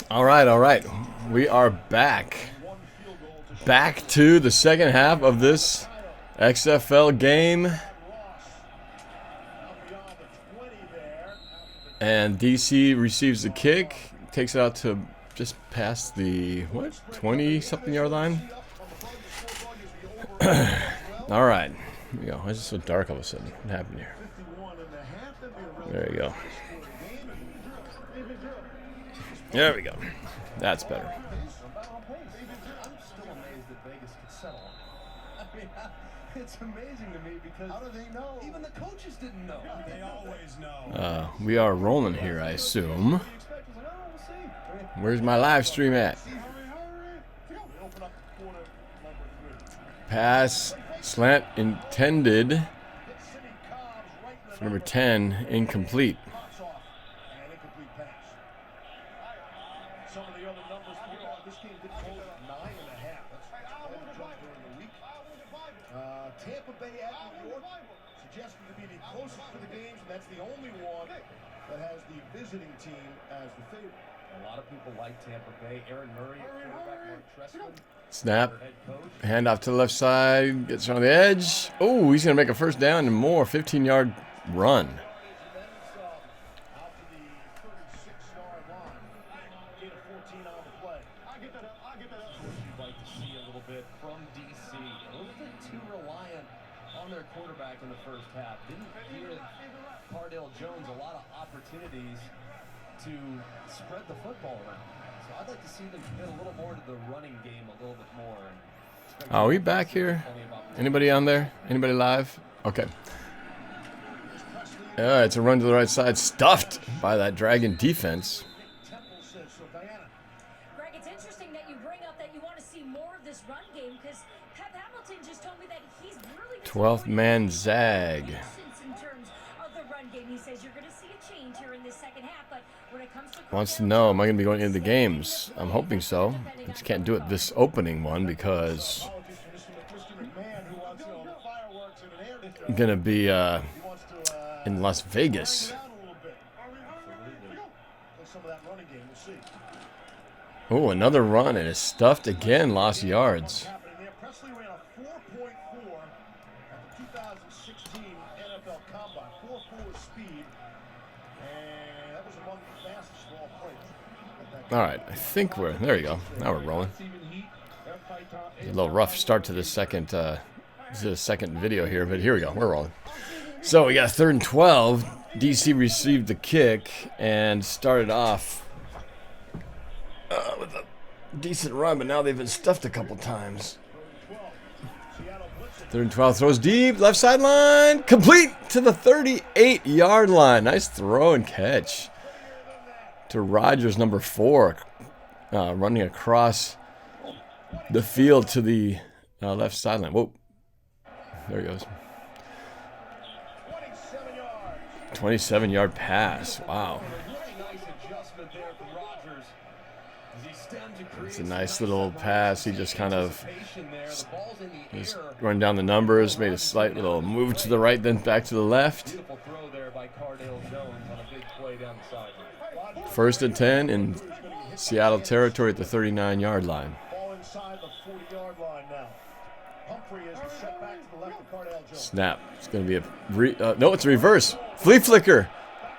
All right. We are back. Back to the second half of this XFL game. And DC receives the kick, takes it out to just past the, 20-something yard line? All right. Here we go. Why is it so dark all of a sudden? What happened here? There you go. There we go. That's better. It's amazing to me because how do they know? Even the coaches didn't know. They always know. We are rolling here, I assume. Where's my live stream at? Pass, slant intended for number 10, incomplete. Some of the other numbers this game did close at 9.5. That's a jump during the week. Tampa Bay at New York suggested to be the closest to the games, and that's the only one that has the visiting team as the favorite. A lot of people like Tampa Bay. Aaron Murray, quarterback Mark Trestman. Snap. Hand off to the left side. Gets on the edge. Oh, he's going to make a first down and more. 15-yard run. Quarterback in the first half didn't give Cardale Jones a lot of opportunities to spread the football around. So I'd like to see them get a little more to the running game a little bit more. Are we back here? Anybody on there? Anybody live? Okay. It's a run to the right side, stuffed by that Dragon defense. Greg, it's interesting that you bring up that you want to see more of this run game because Pep Hamilton just told me that he's really 12th man zag. in terms of the run game. He says you're going to see a change here in this second half, but when it comes to Wants to know, am I going to be going into the games? I'm hoping so. I just can't do it this opening one because I'm going to be in Las Vegas. Oh, another run, and it's stuffed again, lost yards. All right, I think we're there. You go. Now we're rolling. A little rough start to the second video here, but here we go. We're rolling. So we got 3rd and 12. DC received the kick and started off with a decent run, but now they've been stuffed a couple times. 3rd and 12, throws deep, left sideline, complete to the 38-yard line. Nice throw and catch to Rogers, number 4, running across the field to the left sideline. Whoa, there he goes. 27-yard pass. Wow. It's a nice little pass. He just kind of he's running down the numbers, made a slight little move to the right, then back to the left. 1st and 10 in Seattle territory at the 39-yard line. Snap. It's going to be a no, it's a reverse. Flea flicker.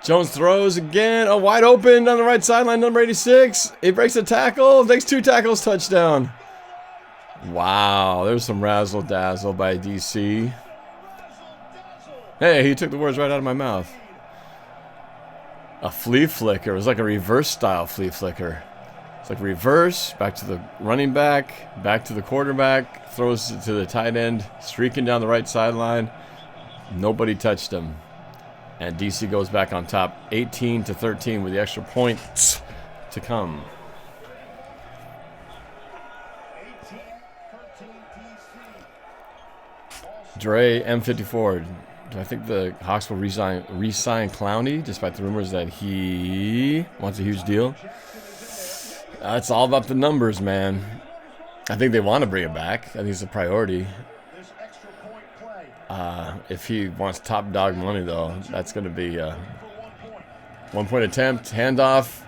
Jones throws again. Oh, wide open on the right sideline, number 86. He breaks a tackle. Takes 2 tackles, touchdown. Wow, there's some razzle-dazzle by DC. Hey, he took the words right out of my mouth. A flea flicker. It was like a reverse style flea flicker. It's like reverse, back to the running back, back to the quarterback, throws it to the tight end, streaking down the right sideline. Nobody touched him. And DC goes back on top, 18-13 with the extra points to come. Dre, M54. Do I think the Hawks will re-sign Clowney, despite the rumors that he wants a huge deal? It's all about the numbers, man. I think they want to bring it back. I think it's a priority. If he wants top dog money, though, that's going to be 1-point attempt, handoff.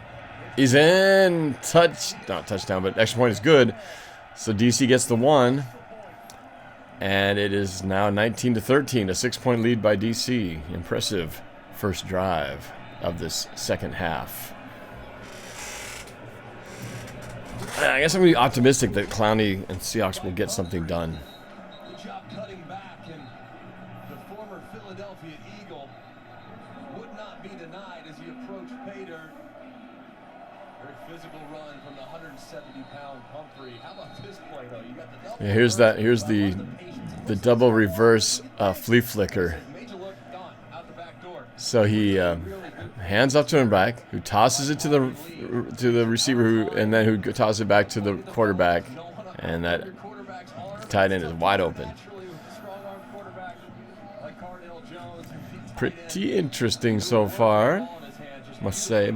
He's in. Not touchdown, but extra point is good. So DC gets the 1. And it is now 19-13, a 6-point lead by DC. Impressive first drive of this second half. I guess I'm going to be optimistic that Clowney and Seahawks will get something done. Good job cutting back, and the former Philadelphia Eagle would not be denied as he approached pay dirt. Very physical run from the 170-pound Humphrey. How about this play, though? You got the double. Yeah, here's the double reverse flea flicker. So he hands off to him back, who tosses it to the receiver, and then who tosses it back to the quarterback, and that tight end is wide open. Pretty interesting so far, must say.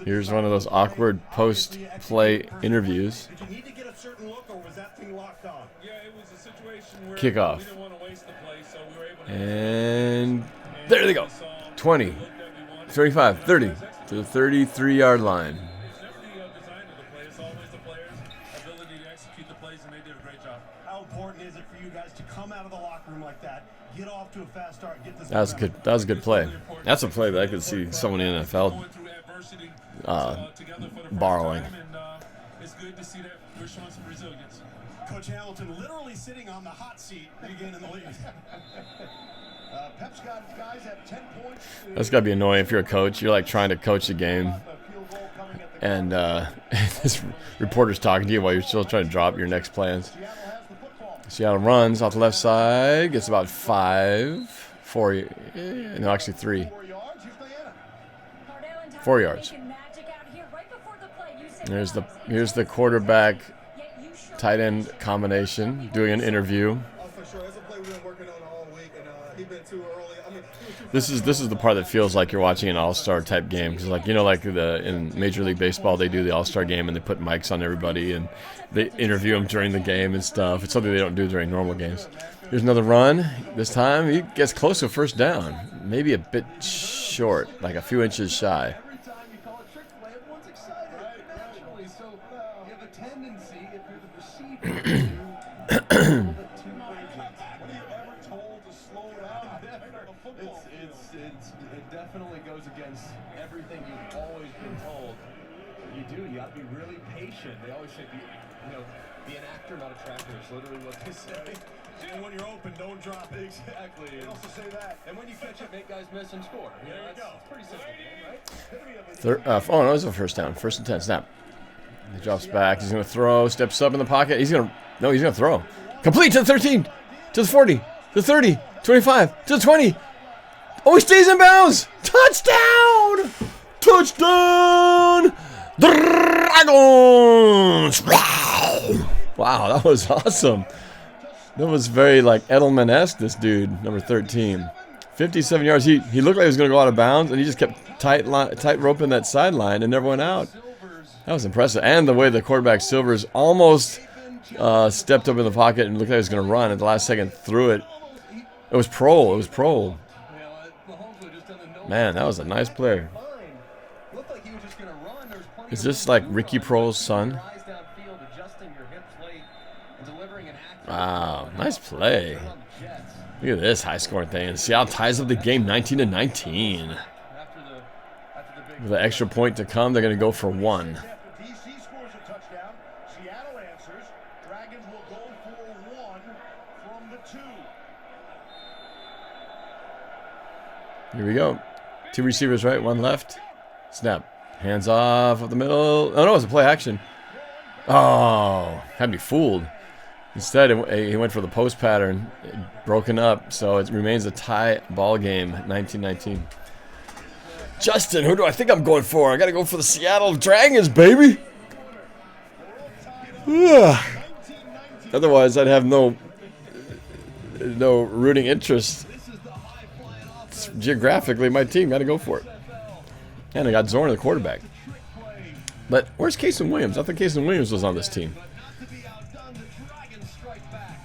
Here's one of those awkward post-play interviews. Did you need to get a certain look, or was that thing locked on? Yeah, it was a situation where Kickoff. we didn't want to waste the play, so we were able to. And there they go. 20, 35, 30 to the 33-yard line. It's never the design of the play. It's always the players' ability to execute the plays, and they did a great job. How important is it for you guys to come out of the locker room like that, get off to a fast start, get this? That was good. That was a good play. That's a play that I could see someone in the NFL borrowing. It's good to see that we're showing some resilience. Coach Hamilton literally sitting on the hot seat again in the league. Pep's got guys at 10 points. That's got to be annoying if you're a coach. You're like trying to coach the game, and this reporter's talking to you while you're still trying to drop your next plans. Seattle runs off the left side, gets about 4 actually 3. 4 yards. Here's the quarterback tight end combination doing an interview. This is the part that feels like you're watching an all-star type game, because like in Major League Baseball they do the all-star game and they put mics on everybody and they interview them during the game and stuff. It's something they don't do during normal games. Here's another run. This time he gets close to a first down, maybe a bit short, like a few inches shy. It definitely goes against everything you've always been told. You got to be really patient. They always say, be an actor, not a tracker. It's literally what they say. And when you're open, don't drop it. Exactly. They also say that. And when you catch it, make guys miss and score. There you go. It's pretty simple, right? No, it was a first down. First and 10, snap. He drops back. He's going to throw. Steps up in the pocket. He's going to throw. Complete to the 13, to the 40, to the 30, 25, to the 20. Oh, he stays in bounds. Touchdown! Touchdown! Dragons! Wow, that was awesome. That was very like Edelman-esque, this dude, number 13. 57 yards. He looked like he was going to go out of bounds, and he just kept tight roping that sideline and never went out. That was impressive. And the way the quarterback Silvers almost stepped up in the pocket and looked like he was going to run at the last second, threw it. It was pro. Man, that was a nice player. Is this like Ricky Prohl's son? Wow, nice play. Look at this high-scoring thing. And Seattle ties up the game 19-19. With an extra point to come, they're going to go for 1. DC scores a touchdown. Seattle answers. Dragons will go for 1 from the 2. Here we go. 2 receivers right, 1 left. Snap. Hands off of the middle. Oh, no, it was a play action. Oh, had me fooled. Instead, he went for the post pattern, broken up, so it remains a tie ball game, 19-19. Justin, who do I think I'm going for? I got to go for the Seattle Dragons, baby. Otherwise, I'd have no rooting interest. It's geographically, my team got to go for it. And I got Zorn, the quarterback. But where's Casey Williams? I thought Casey Williams was on this team. fight back.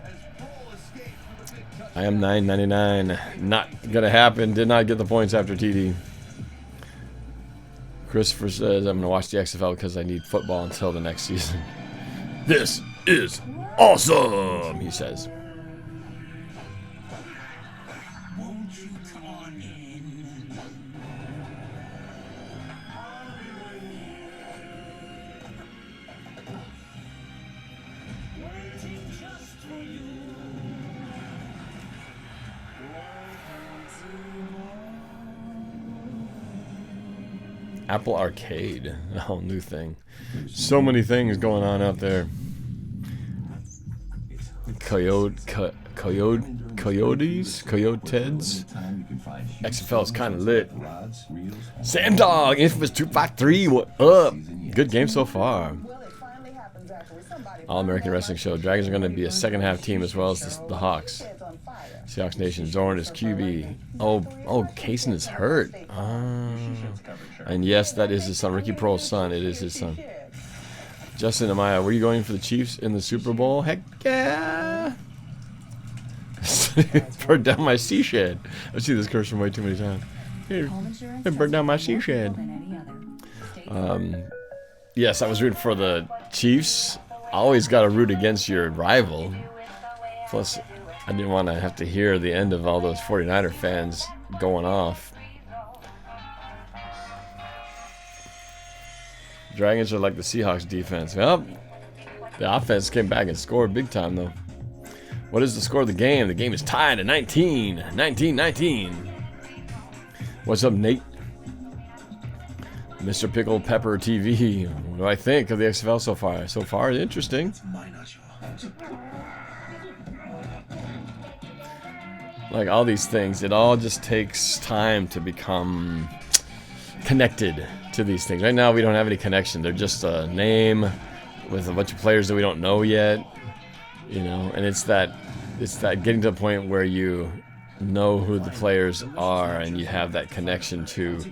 As Kroll escaped with a big touchdown. I am 9.99. Not gonna happen. Did not get the points after TD. Christopher says I'm gonna watch the XFL because I need football until the next season. This is awesome, he says. Won't you come on in? Waiting just for you. Apple Arcade, a whole new thing. So many things going on out there. Coyotes. XFL is kind of lit. Sam Dog, Infamous 253, what up? Good game so far. All American Wrestling Show. Dragons are going to be a second half team as well as the Hawks. Seahawks Nation. Zorn is QB. Oh, Kaysen is hurt. And yes, that is his son. Ricky Prohl's son. It is his son. Justin Amaya, were you going for the Chiefs in the Super Bowl? Heck yeah! Burned down my sea shed. I've seen this curse from way too many times. Here, burned down my sea shed. Yes, I was rooting for the Chiefs. Always got to root against your rival. Plus, I didn't want to have to hear the end of all those 49er fans going off. Dragons are like the Seahawks defense. Well, the offense came back and scored big time, though. What is the score of the game? The game is tied at 19. 19. What's up, Nate? Mr. Pickle Pepper TV. What do I think of the XFL so far? So far, interesting. Like all these things, it all just takes time to become connected to these things. Right now, we don't have any connection. They're just a name with a bunch of players that we don't know yet, you know. And it's that getting to the point where you know who the players are and you have that connection to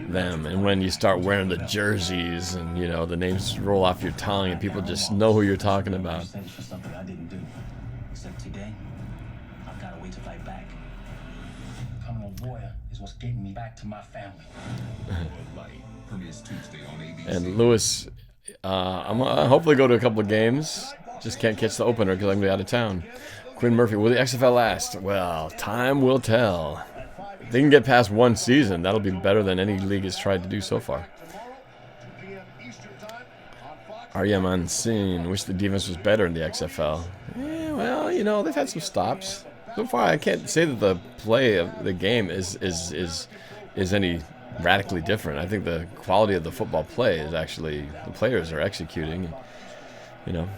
them. And when you start wearing the jerseys and you know the names roll off your tongue and people just know who you're talking about. Something I didn't do. Except today, I've got a way to fight back. Becoming a lawyer is what's getting me back to my family. And Lewis, I'm gonna hopefully go to a couple of games. Just can't catch the opener because I'm gonna be out of town. Quinn Murphy, will the XFL last? Well, time will tell. If they can get past one season, that'll be better than any league has tried to do so far. REM Unseen, wish the defense was better in the XFL. Yeah, well, you know, they've had some stops. So far, I can't say that the play of the game is any radically different. I think the quality of the football play is actually the players are executing. You know,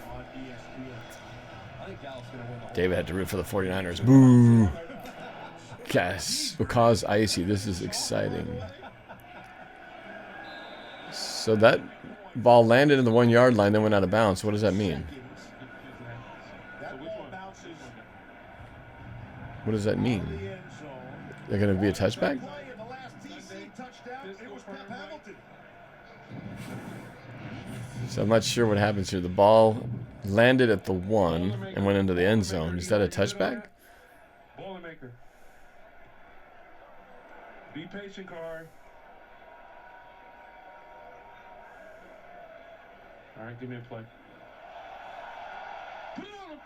David had to root for the 49ers. Boo! Yes, because icy. This is exciting. So that ball landed in the 1 yard line, then went out of bounds. What does that mean? What does that mean? They're going to be a touchback? So I'm not sure what happens here. The ball landed at the 1 and went into the end zone. Is that a touchback? Boilermaker. Be patient, Car. All right, give me a play. Put it on him.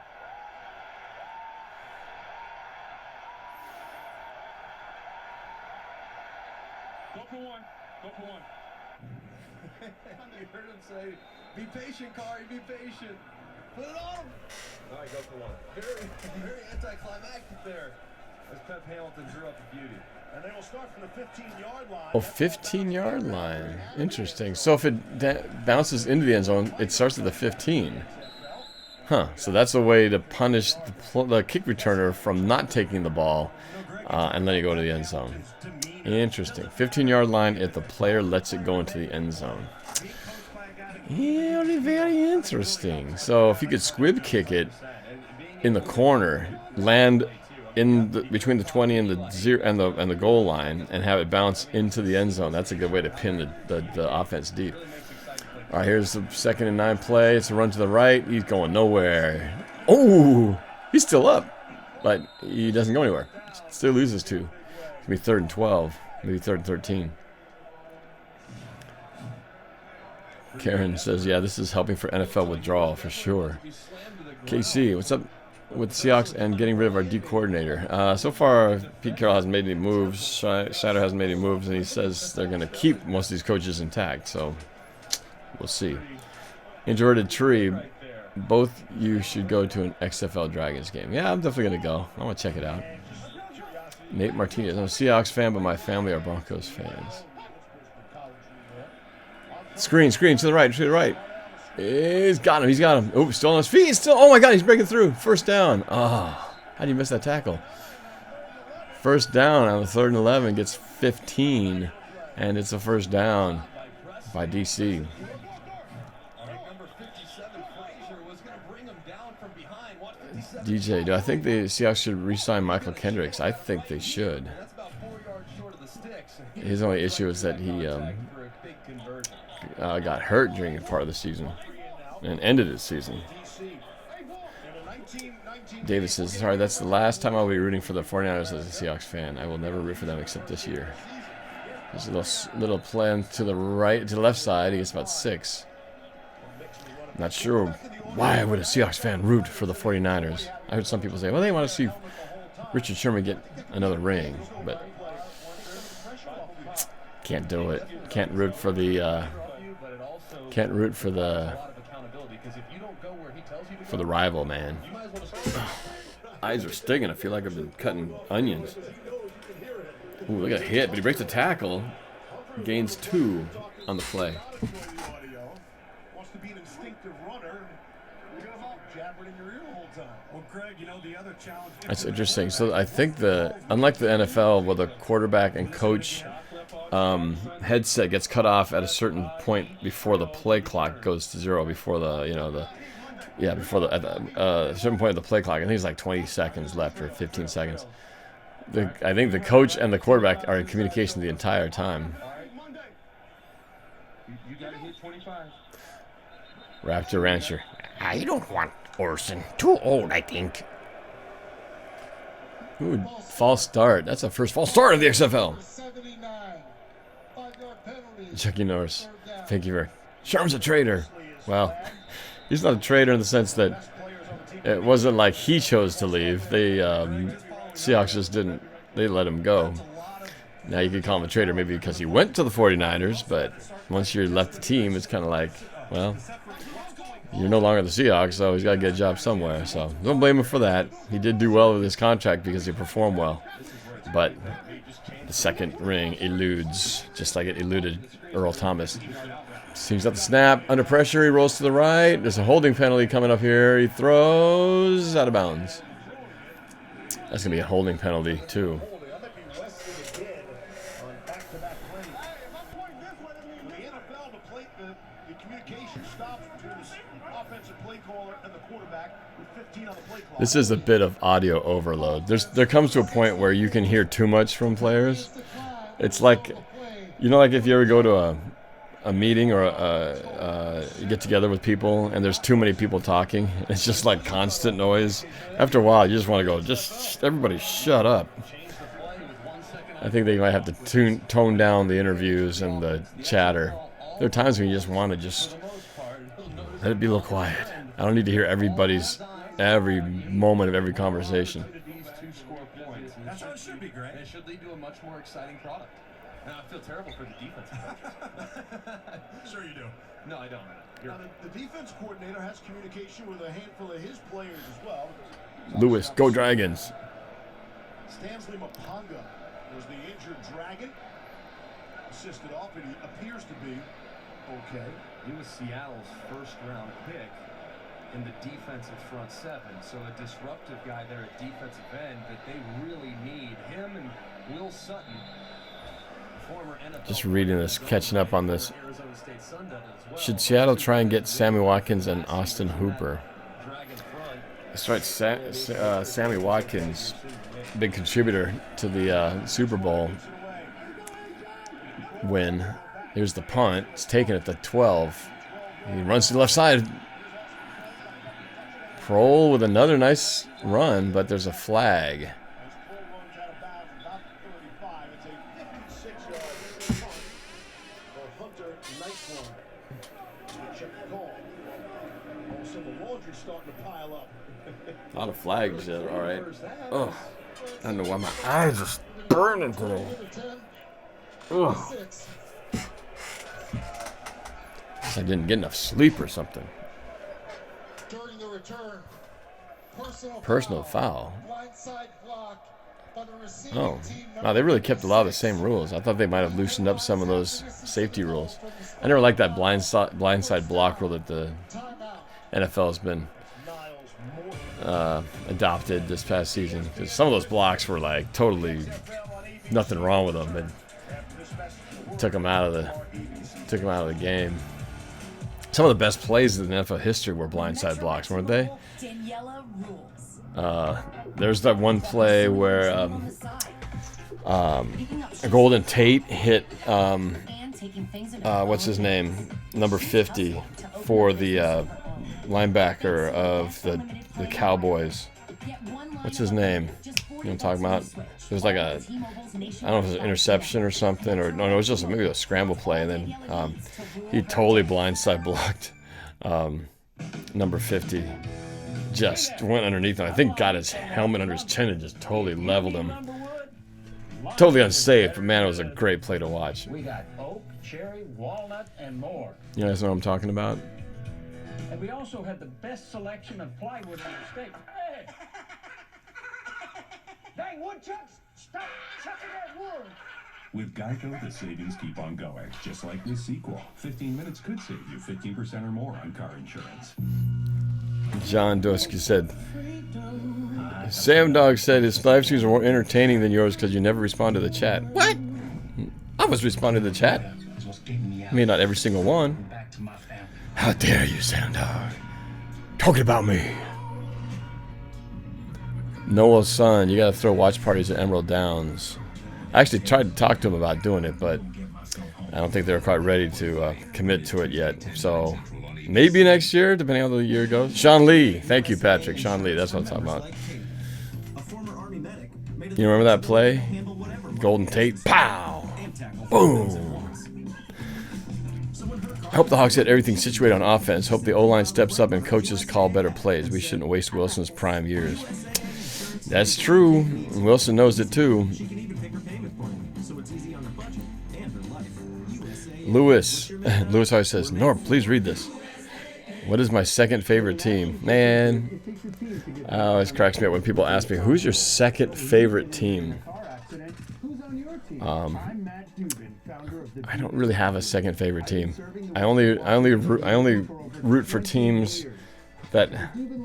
Go for one. Go for one. You heard him say, be patient, Kari, be patient. Put it on. All right, go for one. Very anticlimactic there as Pep Hamilton drew up a beauty. And they will start from the 15-yard line. Oh, 15-yard line. Interesting. So if it bounces into the end zone, it starts at the 15. Huh. So that's a way to punish the kick returner from not taking the ball and letting it go to the end zone. Interesting. 15-yard line if the player lets it go into the end zone. Very, very interesting. So if you could squib kick it in the corner, land in between the 20 and the goal line, and have it bounce into the end zone, that's a good way to pin the offense deep. All right, here's the 2nd and 9 play. It's a run to the right. He's going nowhere. Oh, he's still up, but he doesn't go anywhere. Still loses 2. It's going to be 3rd and 12, maybe 3rd and 13. Karen says, yeah, this is helping for NFL withdrawal for sure. KC, what's up with the Seahawks and getting rid of our D coordinator? So far, Pete Carroll hasn't made any moves. Shadow hasn't made any moves, and he says they're going to keep most of these coaches intact. So we'll see. Introverted Tree, both you should go to an XFL Dragons game. Yeah, I'm definitely going to go. I want to check it out. Nate Martinez, I'm a Seahawks fan, but my family are Broncos fans. Screen to the right, He's got him, Oh, still on his feet, oh my God, he's breaking through. First down. Oh, how do you miss that tackle? First down on the 3rd and 11, gets 15, and it's a first down by DC. DJ, do I think the Seahawks should re-sign Michael Kendricks? I think they should. His only issue is that he got hurt during a part of the season and ended his season. David says, sorry, that's the last time I'll be rooting for the 49ers as a Seahawks fan. I will never root for them except this year. There's a little plan to the right, to the left side. He gets about 6. Not sure why would a Seahawks fan root for the 49ers. I heard some people say, well, they want to see Richard Sherman get another ring, but can't do it. Can't root for the rival, man. Eyes are stinging. I feel like I've been cutting onions. Ooh, look at a hit, but he breaks a tackle. Gains 2 on the play. That's interesting. So I think unlike the NFL, where the quarterback and coach headset gets cut off at a certain point before the play clock goes to 0, before a certain point of the play clock. I think it's like 20 seconds left or 15 seconds. I think the coach and the quarterback are in communication the entire time. Raptor Rancher. I don't want Orson. Too old, I think. Ooh, false start. That's the first false start of the XFL. Chucky Norris. Thank you very much. Sharm's a traitor. Well, he's not a traitor in the sense that it wasn't like he chose to leave. They Seahawks just didn't. They let him go. Now you could call him a traitor maybe because he went to the 49ers, but once you're left the team, it's kind of like, well, you're no longer the Seahawks, so he's got to get a job somewhere. So don't blame him for that. He did do well with his contract because he performed well. But the second ring eludes, just like it eluded Earl Thomas. Seems at the snap, under pressure, he rolls to the right. There's a holding penalty coming up here. He throws out of bounds. That's going to be a holding penalty, too. This is a bit of audio overload. There comes to a point where you can hear too much from players. It's like, like if you ever go to a meeting or you get together with people and there's too many people talking. It's just like constant noise. After a while, you just want to go, just everybody shut up. I think they might have to tone down the interviews and the chatter. There are times when you just want to just let it be a little quiet. I don't need to hear every moment of every conversation. That's how it should be, Greg. It should lead to a much more exciting product. Now, I feel terrible for the defense coaches. Sure you do. No, I don't. Now, the defense coordinator has communication with a handful of his players as well. Lewis, go Dragons. Stanley Mapanga was the injured Dragon. Assisted off, and he appears to be okay. He was Seattle's first-round pick in the defensive front 7, so a disruptive guy there at defensive end that they really need. Him and Will Sutton, former NFL. Just reading this, catching up on this. Should Seattle try and get Sammy Watkins and Austin Hooper? That's right, Sammy Watkins, big contributor to the Super Bowl win. Here's the punt. It's taken at the 12. He runs to the left side. Prohl with another nice run, but there's a flag. A lot of flags, yeah, all right. Oh, I don't know why my eyes are burning today. Oh. I didn't get enough sleep or something. During the return, Personal foul. Oh, wow, they really kept a lot of the same rules. I thought they might have loosened up some of those safety rules. I never liked that blindside block rule that the NFL has been adopted this past season, because some of those blocks were like totally nothing wrong with them, and took them out of the game. Some of the best plays in NFL history were blindside blocks, weren't they? There's that one play where Golden Tate hit what's his name, number 50, for the linebacker of the Cowboys. What's his name? You know what I'm talking about? It was like a, I don't know if it was an interception or something, or no, it was just maybe a scramble play, and then he totally blindside blocked number 50. Just went underneath him. I think got his helmet under his chin and just totally leveled him. Totally unsafe, but man, it was a great play to watch. We got oak, cherry, walnut, and more. You guys know what I'm talking about? And we also had the best selection of plywood in the state. Hey! Dang, woodchucks! Stop chucking that wood! With Geico, the savings keep on going. Just like this sequel. 15 minutes could save you 15% or more on car insurance. John Dusky said, Sam Dog said his live streams are more entertaining than yours because you never respond to the chat. What? I was responding to the chat. I mean, not every single one. How dare you, Sam Dog? Talking about me. Noah's son, you gotta throw watch parties at Emerald Downs. I actually tried to talk to him about doing it, but I don't think they're quite ready to commit to it yet. So maybe next year, depending on how the year goes. Sean Lee. Thank you, Patrick. Sean Lee. That's what I'm talking about. You remember that play? Golden Tate. Pow! Boom! I hope the Hawks get everything situated on offense. Hope the O-line steps up and coaches call better plays. We shouldn't waste Wilson's prime years. That's true. Wilson knows it too. Lewis always says, Norb, please read this. What is my second favorite team? Man, it always cracks me up when people ask me, who's your second favorite team? I don't really have a second favorite team. I only root for teams that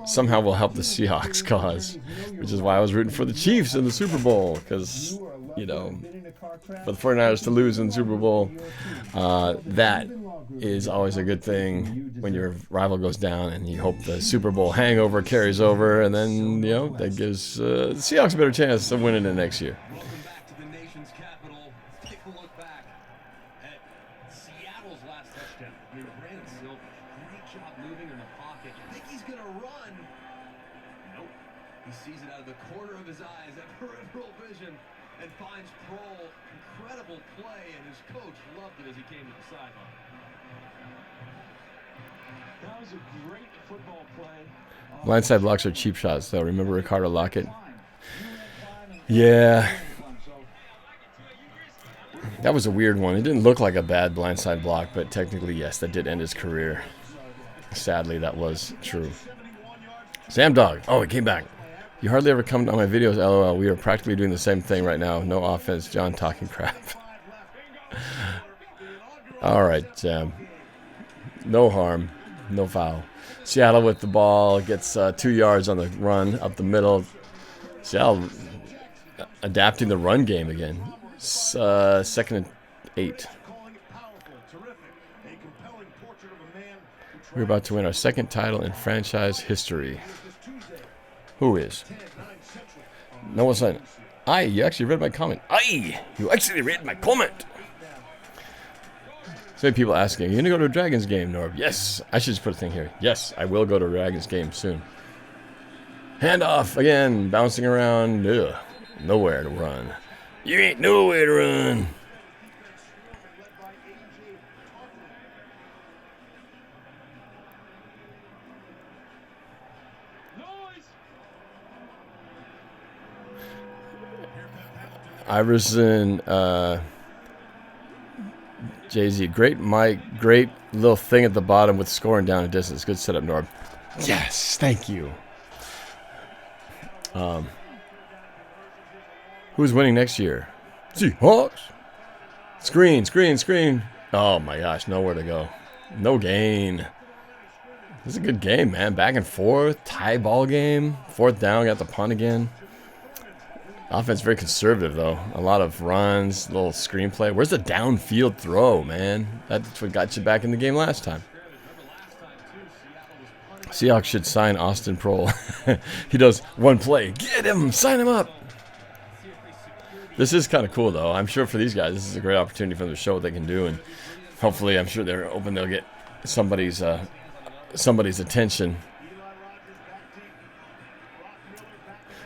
somehow will help the Seahawks cause, which is why I was rooting for the Chiefs in the Super Bowl, because, you know, for the 49ers to lose in the Super Bowl, that is always a good thing when your rival goes down, and you hope the Super Bowl hangover carries over, and then, you know, that gives the Seahawks a better chance of winning it next year. Welcome back to the nation's capital. Let's take a look back at Seattle's last touchdown. I mean, Brandon Silva, great job moving in the pocket. I think he's going to run. Nope. He sees it out of the corner of his eyes, that peripheral vision, and finds Prohl. Incredible play, and his coach loved it as he came to the sideline. That was a great football play. Blindside blocks are cheap shots, though. Remember Ricardo Lockett? Yeah. That was a weird one. It didn't look like a bad blindside block, but technically, yes, that did end his career. Sadly, that was true. Sam Dog. Oh, it came back. You hardly ever come on my videos, LOL. We are practically doing the same thing right now. No offense, John talking crap. All right. No harm. No foul. Seattle with the ball. Gets 2 yards on the run up the middle. Seattle adapting the run game again. 2nd and 8. We're about to win our second title in franchise history. Who is? No one's saying, you actually read my comment. You actually read my comment. So many people asking, you gonna go to a Dragons game, Norb? Yes. I should just put a thing here. Yes, I will go to a Dragons game soon. Handoff again, bouncing around. Ugh, nowhere to run. You ain't nowhere to run. Iverson, Jay-Z, great mic, great little thing at the bottom with scoring down a distance. Good setup, Norb. Yes, thank you. Who's winning next year? Seahawks. Screen, screen, screen. Oh my gosh, nowhere to go. No gain. This is a good game, man. Back and forth, tie ball game. 4th down, got the punt again. Offense very conservative, though. A lot of runs, little screenplay. Where's the downfield throw, man? That's what got you back in the game last time. Seahawks should sign Austin Prohl. He does one play. Get him! Sign him up! This is kind of cool, though. I'm sure for these guys, this is a great opportunity for them to show what they can do. And hopefully, I'm sure they're hoping they'll get somebody's attention.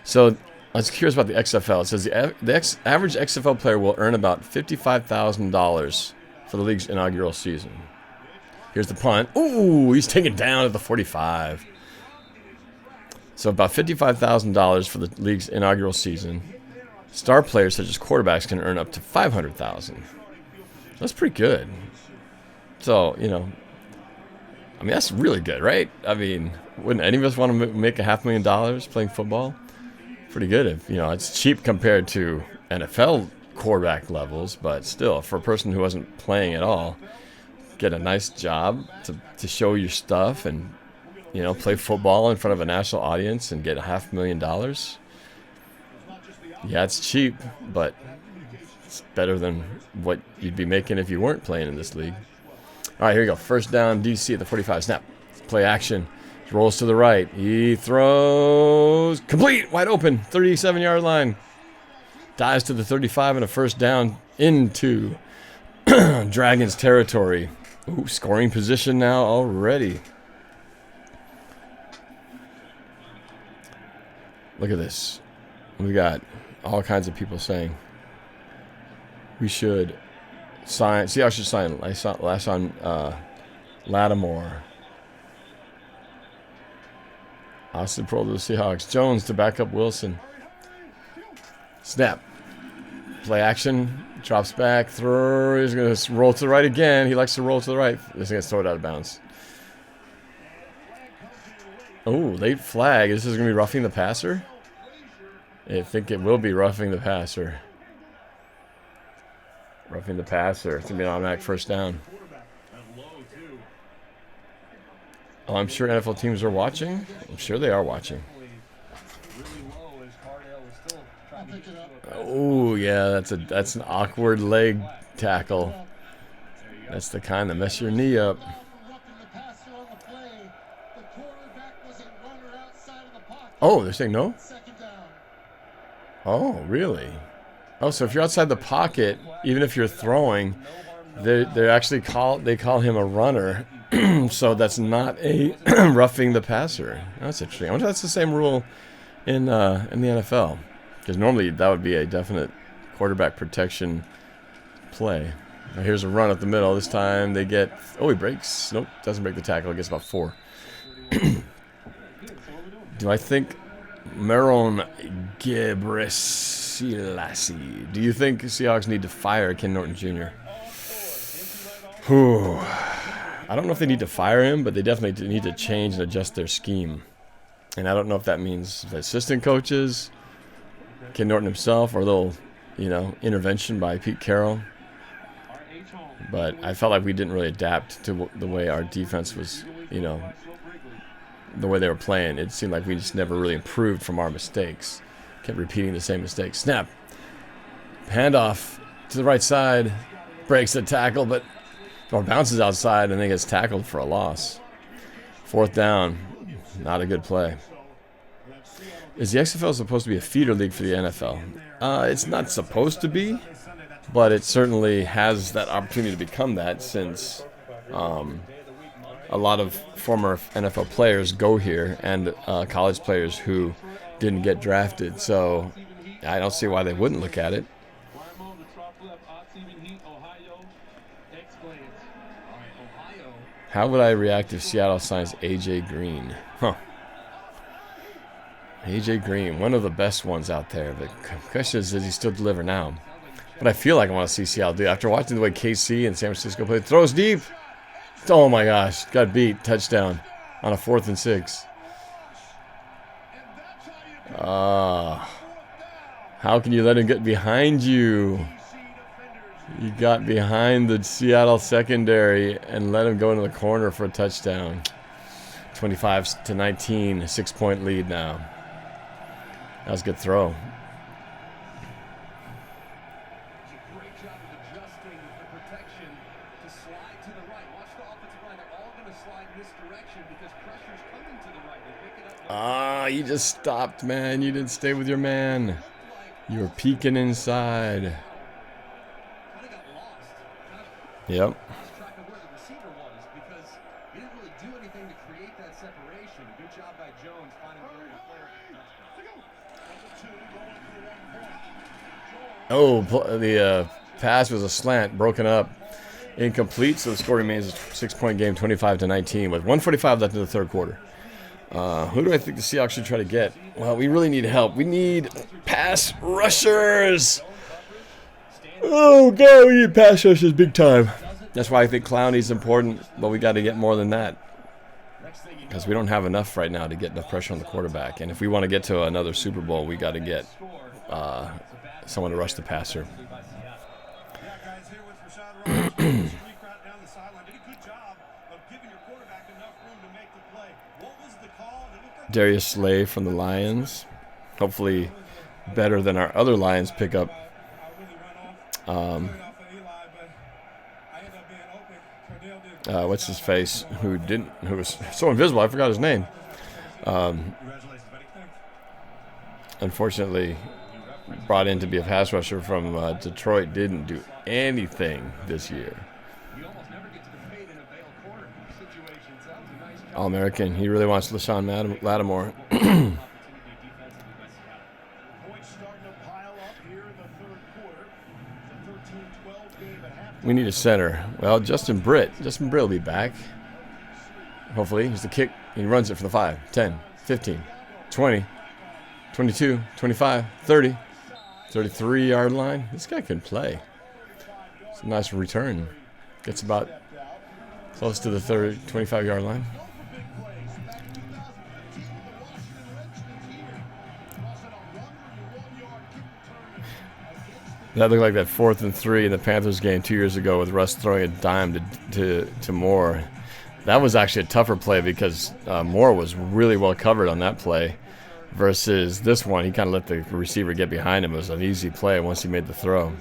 So, I was curious about the XFL. It says the average XFL player will earn about $55,000 for the league's inaugural season. Here's the punt. Ooh, he's taken down at the 45. So about $55,000 for the league's inaugural season. Star players such as quarterbacks can earn up to $500,000. That's pretty good. So, you know, I mean, that's really good, right? I mean, wouldn't any of us want to make $500,000 playing football? Pretty good if, you know, it's cheap compared to NFL quarterback levels, but still, for a person who wasn't playing at all, get a nice job to show your stuff and, you know, play football in front of a national audience and get $500,000. Yeah, it's cheap, but it's better than what you'd be making if you weren't playing in this league. All right, here we go. First down, DC at the 45. Snap. Play action. Rolls to the right. He throws. Complete. Wide open. 37-yard line. Dives to the 35 and a first down into Dragons territory. Ooh, scoring position now already. Look at this. We got all kinds of people saying we should sign. Seahawks should sign. Last on Lattimore. Austin Prohl to the Seahawks. Jones to back up Wilson. Snap. Play action. Drops back. Throw. He's going to roll to the right again. He likes to roll to the right. This gets thrown out of bounds. Oh, late flag. This is going to be roughing the passer? I think it will be roughing the passer. Roughing the passer. It's going to be an automatic first down. Oh, I'm sure NFL teams are watching. I'm sure they are watching. Oh, yeah, that's an awkward leg tackle. That's the kind that mess your knee up. Oh, they're saying no? Oh, really? Oh, so if you're outside the pocket, even if you're throwing, they actually call him a runner. So that's not a roughing the passer. That's interesting. I wonder if that's the same rule in the NFL, because normally that would be a definite quarterback protection play. Now here's a run up the middle. This time they get. Oh, he breaks. Nope, doesn't break the tackle. He gets about 4. Do I think Maron Gebrselassie? Do you think Seahawks need to fire Ken Norton Jr.? Whew. I don't know if they need to fire him, but they definitely need to change and adjust their scheme. And I don't know if that means the assistant coaches, Ken Norton himself, or a little, you know, intervention by Pete Carroll. But I felt like we didn't really adapt to the way our defense was, you know, the way they were playing. It seemed like we just never really improved from our mistakes. Kept repeating the same mistakes. Snap. Handoff to the right side. Breaks the tackle, but or bounces outside and then gets tackled for a loss. 4th down. Not a good play. Is the XFL supposed to be a feeder league for the NFL? It's not supposed to be. but it certainly has that opportunity to become that, since a lot of former NFL players go here, and college players who didn't get drafted. So I don't see why they wouldn't look at it. How would I react if Seattle signs AJ Green? Huh. AJ Green, one of the best ones out there. The question is, does he still deliver now? But I feel like I want to see Seattle do it. After watching the way KC and San Francisco play, throws deep. Oh my gosh, got beat. Touchdown on a 4th and 6. How can you let him get behind you? You got behind the Seattle secondary and let him go into the corner for a touchdown. 25-19, a 6-point lead now. That was a good throw. You just stopped, man. You didn't stay with your man. You were peeking inside. Yep. Oh, the pass was a slant, broken up, incomplete. So the score remains a 6-point game, 25-19, with 1:45 left in the third quarter. Who do I think the Seahawks should try to get? Well, we really need help. We need pass rushers. Oh, God, we need pass rushers big time. That's why I think Clowney's important, but we got to get more than that, because we don't have enough right now to get enough pressure on the quarterback. And if we want to get to another Super Bowl, we got to get someone to rush the passer. Darius Slay from the Lions. Hopefully better than our other Lions pickup. What's his face? Who was so invisible, I forgot his name. Unfortunately, brought in to be a pass rusher from Detroit, didn't do anything this year. All-American. He really wants LaShawn Lattimore. We need a center. Well, Justin Britt. Justin Britt will be back. Hopefully. Here's the kick. He runs it from the 5, 10, 15, 20, 22, 25, 30, 33-yard line. This guy can play. It's a nice return. Gets about close to the 25-yard line. That looked like that 4th and 3 in the Panthers game 2 years ago with Russ throwing a dime to Moore. That was actually a tougher play because Moore was really well covered on that play versus this one. He kind of let the receiver get behind him. It was an easy play once he made the throw.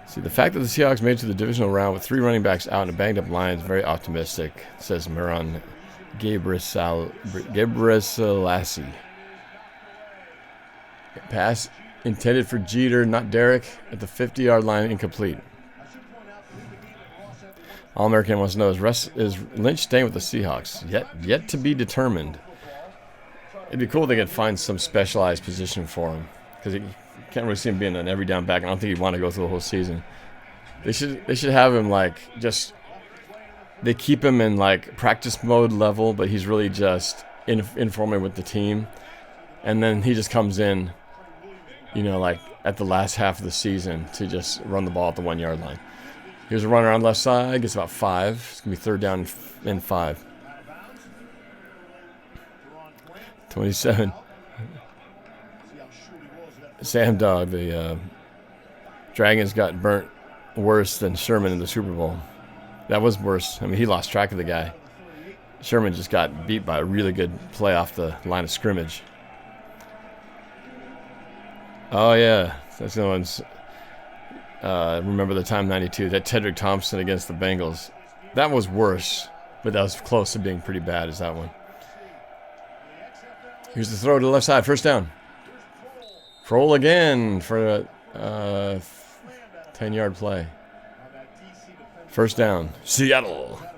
See, the fact that the Seahawks made it to the divisional round with 3 running backs out and a banged-up line is very optimistic, says Miran Gebrselassie. Pass intended for Jeter, not Derek, at the 50-yard line, incomplete. All-American wants to know, is Lynch staying with the Seahawks? Yet to be determined. It'd be cool if they could find some specialized position for him, because you can't really see him being an every down back. I don't think he'd want to go through the whole season. They should have him they keep him in practice mode level, but he's really just informing with the team, and then he just comes in, at the last half of the season to just run the ball at the 1-yard line. Here's a runner on left side, gets about 5. It's gonna be 3rd down and 5. 27. Sam Dog, the Dragons got burnt worse than Sherman in the Super Bowl. That was worse. I mean, he lost track of the guy. Sherman just got beat by a really good play off the line of scrimmage. Oh, yeah. That's no one's. Remember the time 92, that Tedrick Thompson against the Bengals. That was worse, but that was close to being pretty bad as that one. Here's the throw to the left side, 1st down. Kroll again for 10-yard play. First down. Seattle. Very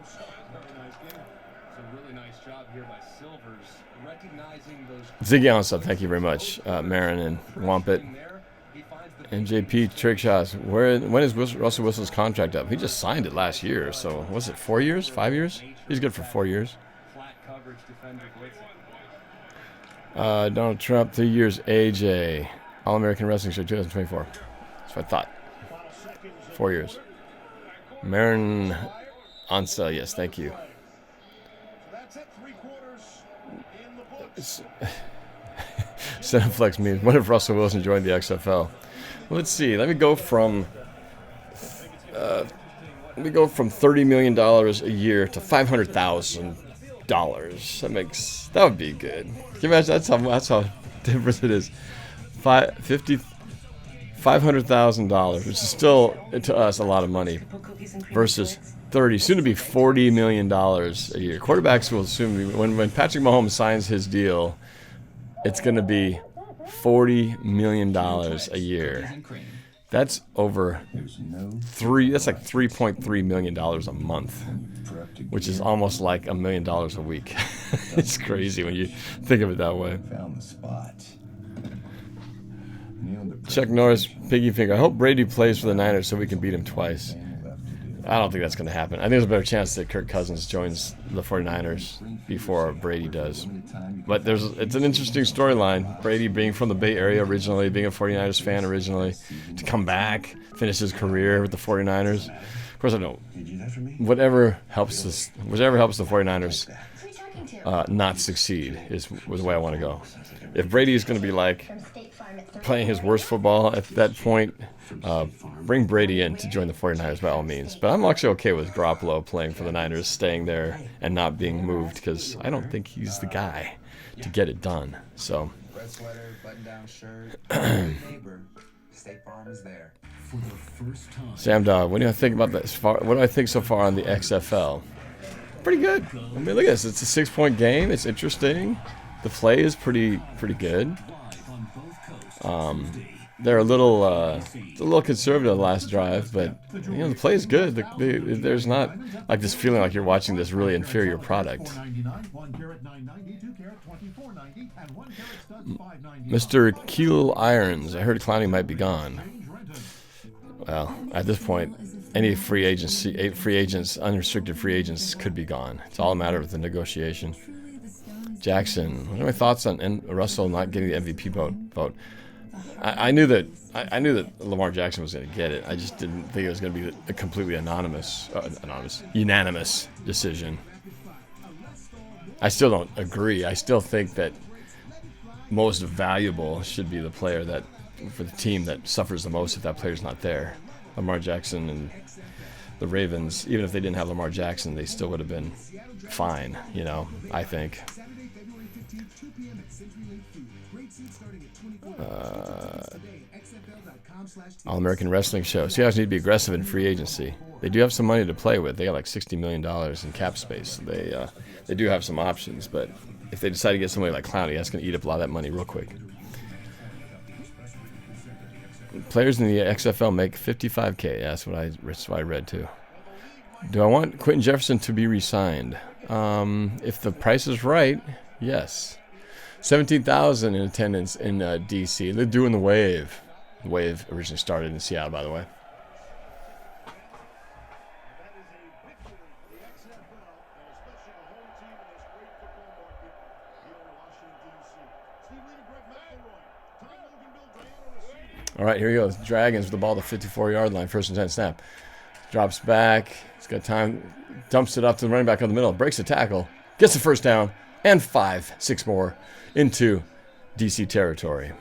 nice game. It's a really nice job here by Silvers, recognizing those. Ziggy on stuff. Thank you very much, Marin and Wampet. NJP trick shots. When is Russell Wilson's contract up? He just signed it last year. So was it 4 years? 5 years? He's good for 4 years. Flat coverage defender blitzing. Donald Trump, 3 years. AJ. All-American Wrestling Show 2024. That's what I thought. 4 years. Marin on sale. Yes, thank you. That's it, 3 quarters in the books. Cineflex means, what if Russell Wilson joined the XFL? Let's see. Let me go from $30 million a year to $500,000. That would be good. Can you imagine? That's how different it is. $500,000, which is still to us a lot of money, versus soon to be $40 million a year. Quarterbacks will soon be, when Patrick Mahomes signs his deal, it's going to be $40 million a year. That's over that's like $3.3 million a month, which is almost like $1 million a week. It's crazy when you think of it that way. Found the spot. Chuck Norris, Piggy Finger. I hope Brady plays for the Niners so we can beat him twice. I don't think that's going to happen. I think there's a better chance that Kirk Cousins joins the 49ers before Brady does. But it's an interesting storyline. Brady being from the Bay Area originally, being a 49ers fan originally, to come back, finish his career with the 49ers. Of course, I know whatever helps the 49ers not succeed was the way I want to go. If Brady is going to be like playing his worst football at that point, bring Brady in to join the 49ers by all means. But I'm actually okay with Garoppolo playing for the Niners, staying there and not being moved, because I don't think he's the guy to get it done. So, Red sweater, button-down shirt, neighbor, State Farm is there. For the first time. Sam Dog, what do I think about that? What do I think so far on the XFL? Pretty good. I mean, look at this. It's a 6-point game. It's interesting. The play is pretty good. They're a little conservative the last drive, but the play is good. There's not like this feeling like you're watching this really inferior product. Mr. Keel Irons, I heard Clowney might be gone. Well, at this point, any unrestricted free agents could be gone. It's all a matter of the negotiation. Jackson, what are my thoughts on Russell not getting the MVP vote? I knew that Lamar Jackson was going to get it. I just didn't think it was going to be a completely unanimous decision. I still don't agree. I still think that most valuable should be the player that, for the team that suffers the most if that player's not there. Lamar Jackson and the Ravens, even if they didn't have Lamar Jackson, they still would have been fine, I think. All-American Wrestling Show. Seahawks need to be aggressive in free agency. They do have some money to play with. They got like $60 million in cap space. They do have some options, but if they decide to get somebody like Clowney, that's going to eat up a lot of that money real quick. Players in the XFL make $55K. That's what I read too. Do I want Quentin Jefferson to be re-signed? If the price is right, yes. 17,000 in attendance in D.C. They're doing the wave. The wave originally started in Seattle, by the way. All right, here he goes. Dragons with the ball at the 54-yard line, 1st and 10 snap. Drops back. He's got time. Dumps it off to the running back in the middle. Breaks the tackle. Gets the first down. And 6 more into DC territory.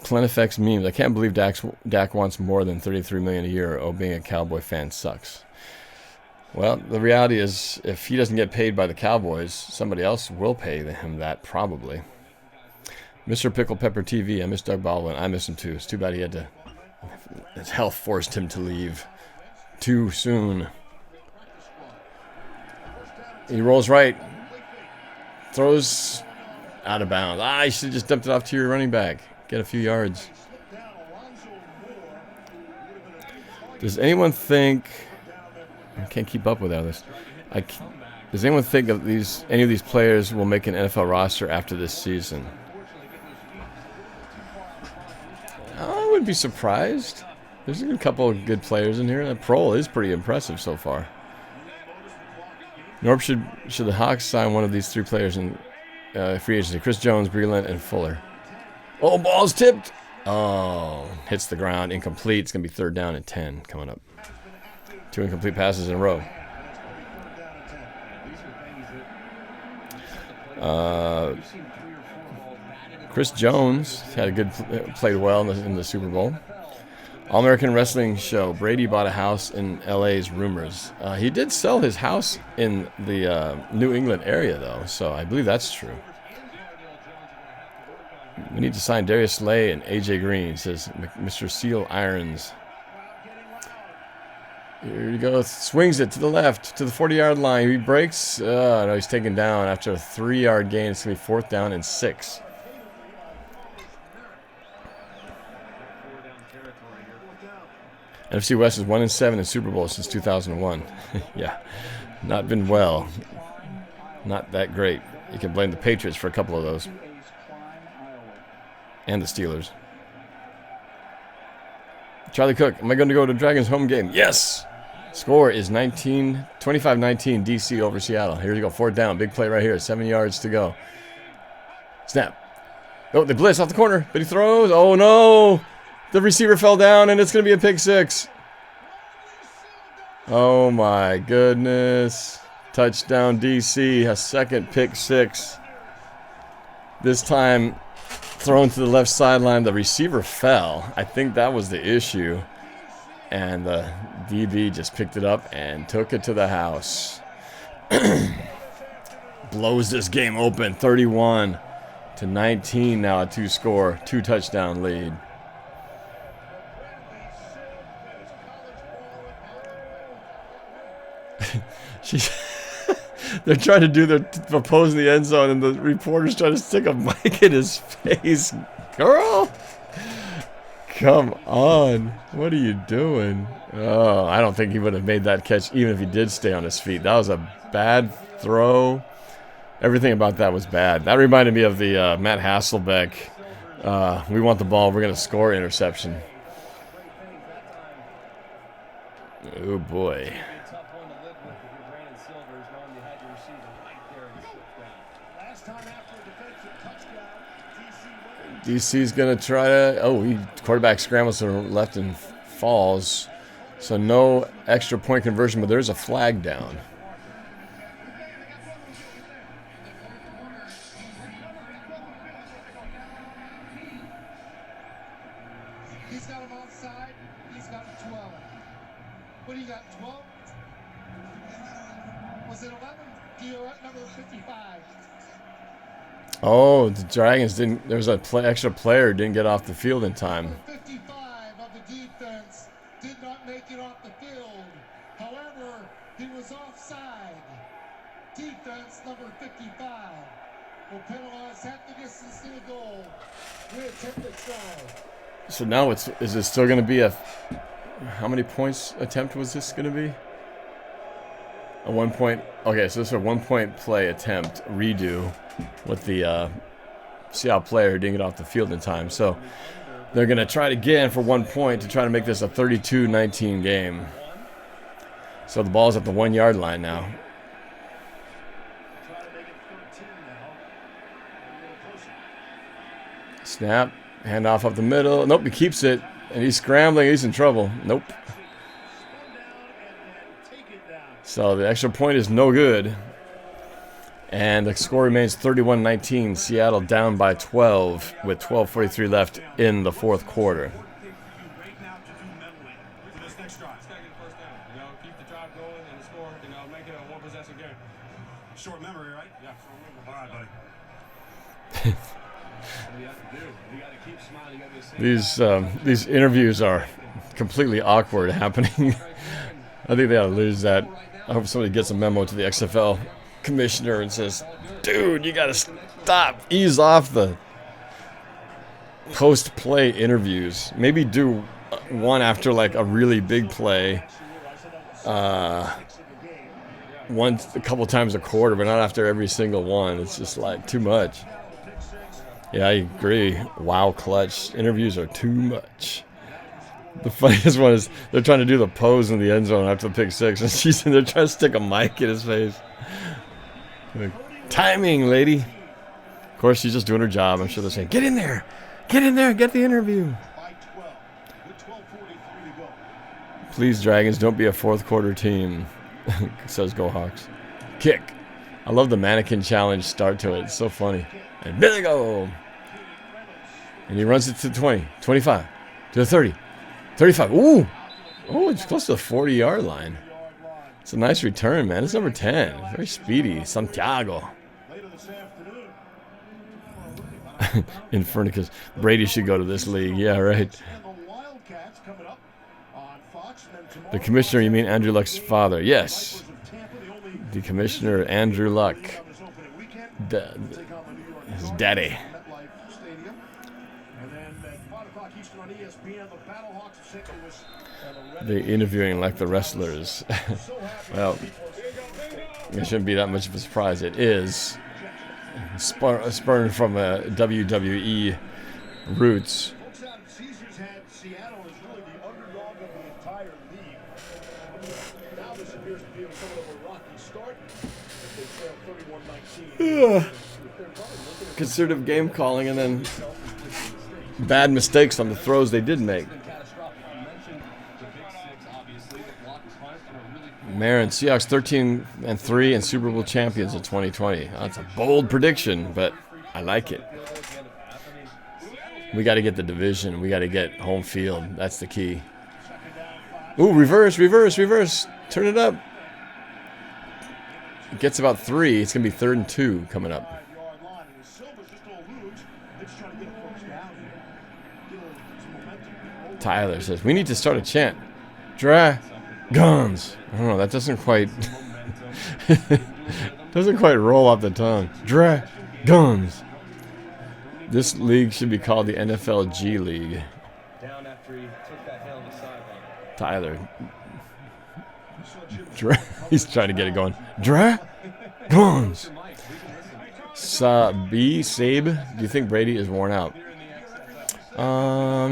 Clenifex memes. I can't believe Dak wants more than $33 million a year. Oh, being a Cowboy fan sucks. Well, the reality is, if he doesn't get paid by the Cowboys, somebody else will pay him that, probably. Mr. Pickle Pepper TV. I miss Doug Baldwin. I miss him too. It's too bad he had to. His health forced him to leave too soon. He rolls right. Throws Out of bounds. Ah, you should have just dumped it off to your running back. Get a few yards. Does anyone think... I can't keep up with all this. Does anyone think of any of these players will make an NFL roster after this season? I wouldn't be surprised. There's a couple of good players in here. That Prohl is pretty impressive so far. Norb, should the Hawks sign one of these 3 players in free agency? Chris Jones, Breland, and Fuller. Oh, ball's tipped. Oh, hits the ground. Incomplete. It's going to be 3rd down and 10 coming up. 2 incomplete passes in a row. Chris Jones had a good played well in the Super Bowl. All-American Wrestling Show. Brady bought a house in LA's rumors. He did sell his house in the New England area, though, so I believe that's true. We need to sign Darius Slay and AJ Green, says Mr. Seal Irons. Here he goes. Swings it to the left, to the 40-yard line. He breaks. No, he's taken down after a 3-yard gain. It's going to be 4th down and 6. NFC West is 1-7 in Super Bowl since 2001. Yeah, not been well. Not that great. You can blame the Patriots for a couple of those. And the Steelers. Charlie Cook, am I going to go to Dragons home game? Yes! Score is 25-19 DC over Seattle. Here we go, 4th down. Big play right here. 7 yards to go. Snap. Oh, they blitz off the corner, but he throws. Oh, no! The receiver fell down, and it's going to be a pick 6. Oh, my goodness. Touchdown, DC. A second pick 6. This time thrown to the left sideline. The receiver fell. I think that was the issue. And the DB just picked it up and took it to the house. Blows this game open. 31-19 now, a 2-touchdown lead. They're trying to do their pose in the end zone, and the reporter's trying to stick a mic in his face. Girl, come on. What are you doing? Oh, I don't think he would have made that catch even if he did stay on his feet. That was a bad throw. Everything about that was bad. That reminded me of the Matt Hasselbeck, we want the ball, we're going to score interception. Oh, boy. DC's going to try to... Oh, quarterback scrambles to the left and falls. So no extra point conversion, but there's a flag down. He's got him outside. He's got 12. What do you got, 12? Was it 11? Do you number 55? Oh, the Dragons didn't. There was an extra player didn't get off the field in time. 55 of the defense did not make it off the field. However, he was offside. Defense number 55 will penalize half the distance to the goal. We attempt a try. So now is it still going to be a? How many points attempt was this going to be? A 1 point. Okay, so this is a 1 point play attempt redo with the Seattle player who didn't get off the field in time. So they're going to try it again for 1 point to try to make this a 32-19 game. So the ball's at the 1 yard line now. Snap, handoff up the middle. Nope, he keeps it, and he's scrambling. He's in trouble. Nope. So the extra point is no good. And the score remains 31-19. Seattle down by 12 with 12:43 left in the fourth quarter. Short memory, right? Yeah. All right, buddy. These interviews are completely awkward happening. I think they ought to lose that. I hope somebody gets a memo to the XFL. commissioner and says, dude, you gotta stop, ease off the post-play interviews. Maybe do one after like a really big play, once a couple times a quarter, but not after every single one. It's just like too much. Yeah, I agree. Wow, clutch interviews are too much. The funniest one is they're trying to do the pose in the end zone after the pick six, and she's in there trying to stick a mic in his face. Like, timing, lady. Of course, she's just doing her job. I'm sure they're saying, get in there, get the interview. Please, Dragons, don't be a fourth quarter team, says Go Hawks. Kick. I love the mannequin challenge start to it. It's so funny. And there they go. And he runs it to 20, 25, to the 30, 35. Ooh. Oh, it's close to the 40-yard line. It's a nice return, man. It's number 10. Very speedy. Santiago. Infernicus. Brady should go to this league. Yeah, right. The commissioner, you mean Andrew Luck's father? Yes. The commissioner, Andrew Luck. His daddy. They're interviewing like the wrestlers. Well, it shouldn't be that much of a surprise. It is. Spurned from WWE roots. Seattle is really the underdog of the entire league. Now this appears to be somewhat of a rocky start. If they trail 31-19. Conservative game calling and then bad mistakes on the throws they did make. Marin, Seahawks 13-3 and Super Bowl champions in 2020. That's a bold prediction, but I like it. We got to get the division. We got to get home field. That's the key. Ooh, reverse. Turn it up. It gets about 3. It's going to be 3rd and 2 coming up. Tyler says, we need to start a chant. Dragons. I don't know. That doesn't quite roll off the tongue. Dragons. This league should be called the NFL G League. Down after he took that hail on the sideline. Tyler. He's trying to get it going. Dragons. Sabe, do you think Brady is worn out?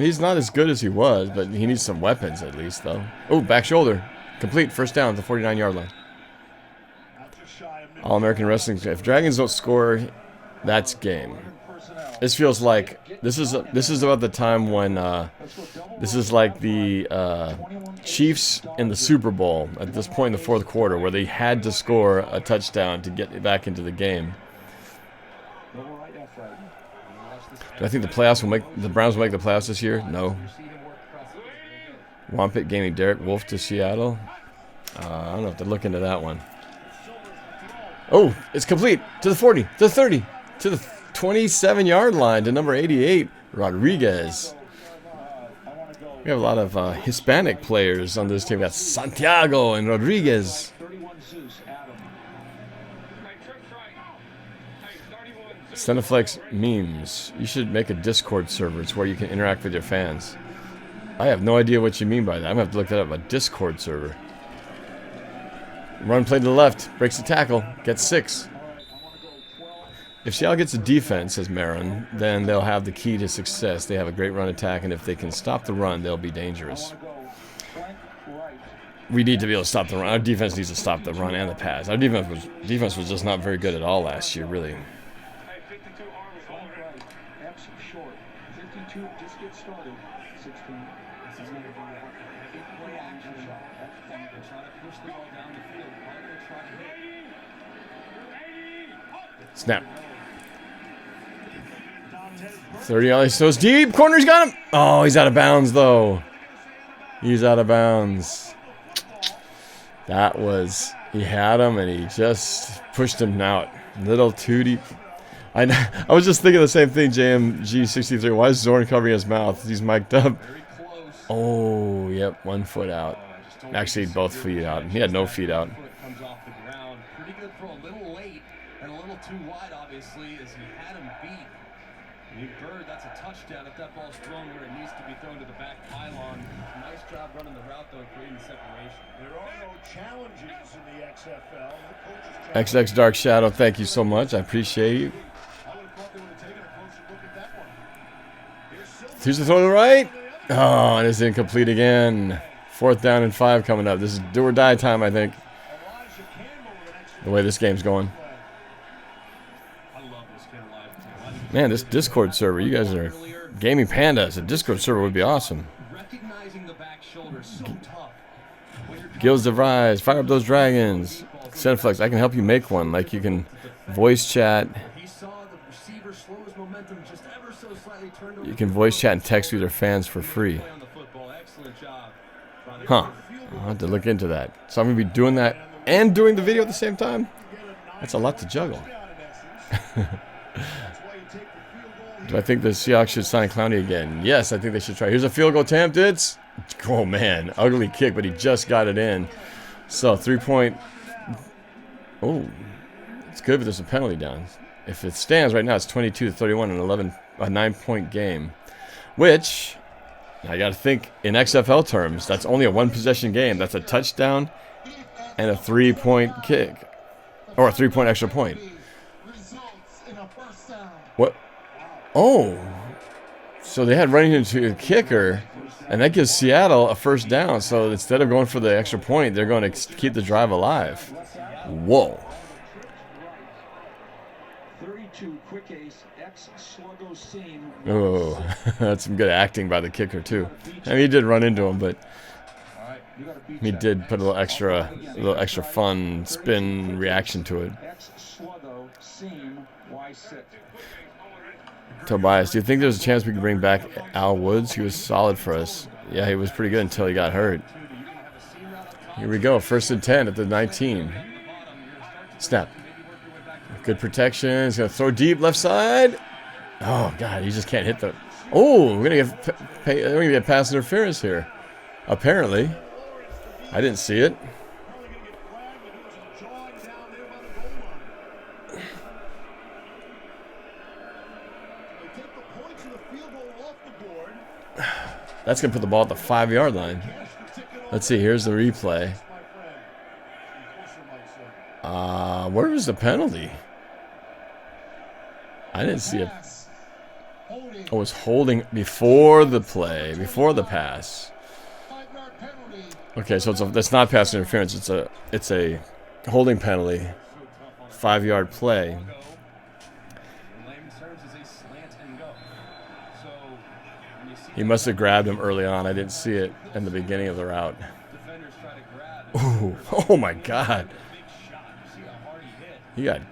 He's not as good as he was, but he needs some weapons at least, though. Oh, back shoulder. Complete. First down at the 49-yard line. All-American Wrestling. If Dragons don't score, that's game. This feels like this is about the time when this is like the Chiefs in the Super Bowl at this point in the fourth quarter, where they had to score a touchdown to get back into the game. Do I think the Browns will make the playoffs this year? No. Wampet gaining Derek Wolfe to Seattle. I don't know if to look into that one. Oh, it's complete to the 40, to the 30, to the 27-yard line to number 88, Rodriguez. We have a lot of Hispanic players on this team. We got Santiago and Rodriguez. Cineflex memes. You should make a Discord server. It's where you can interact with your fans. I have no idea what you mean by that. I'm going to have to look that up. A Discord server. Run play to the left. Breaks the tackle. Gets 6. If Seattle gets a defense, says Marin, then they'll have the key to success. They have a great run attack, and if they can stop the run, they'll be dangerous. We need to be able to stop the run. Our defense needs to stop the run and the pass. Our defense was just not very good at all last year, really. Snap. 30 alley throws deep. Corner's got him. Oh, he's out of bounds, though. He's out of bounds. That was... He had him, and he just pushed him out. Little too deep. I was just thinking the same thing, JMG63. Why is Zorn covering his mouth? He's mic'd up. Oh, yep. 1 foot out. Actually, both feet out. He had no feet out. little late and a little too wide, obviously, as he had him beat. Bird, that's a touchdown if that ball's thrown where it needs to be thrown to the back pylon. Nice job running the route, though, creating separation. There are no challenges in the XFL. The coaches XX Dark Shadow, thank you so much. I appreciate you. I would have thought they would have taken a closer look at that one. Here's the throw to the right. Oh, and it's incomplete again. 4th down and 5 coming up. This is do or die time, I think. The way this game's going. Man, this Discord server, you guys are gaming pandas. A Discord server would be awesome. Gills of Rise, fire up those dragons. Senflex, I can help you make one. Like you can voice chat. You can voice chat and text with your fans for free. Huh. I'll have to look into that. So I'm going to be doing that and doing the video at the same time? That's a lot to juggle. Do I think the Seahawks should sign Clowney again? Yes, I think they should try. Here's a field goal attempt. It's, oh man, ugly kick, but he just got it in. So 3-point. Oh, it's good, but there's a penalty down. If it stands right now, it's 22-31, a 9-point game. Which, I got to think in XFL terms, that's only a 1-possession game. That's a touchdown and a 3-point kick, or a 3-point extra point. What? Oh, so they had running into a kicker, and that gives Seattle a 1st down. So instead of going for the extra point, they're going to keep the drive alive. Whoa. 32 quick ace X sluggo seam. Oh, that's some good acting by the kicker too. I mean, he did run into him, but he did put a little extra fun spin reaction to it. X sluggo seam Y sit. Tobias, do you think there's a chance we could bring back Al Woods? He was solid for us. Yeah, he was pretty good until he got hurt. Here we go. 1st and 10 at the 19. Snap. Good protection. He's going to throw deep left side. Oh, God, he just can't hit the... Oh, we're going to get pass interference here. Apparently. I didn't see it. That's going to put the ball at the 5-yard line. Let's see. Here's the replay. Where was the penalty? I didn't see it. Oh, it was holding before the play, before the pass. Okay, so that's not pass interference. It's a holding penalty. 5-yard play. He must have grabbed him early on. I didn't see it in the beginning of the route. Ooh, oh my God. The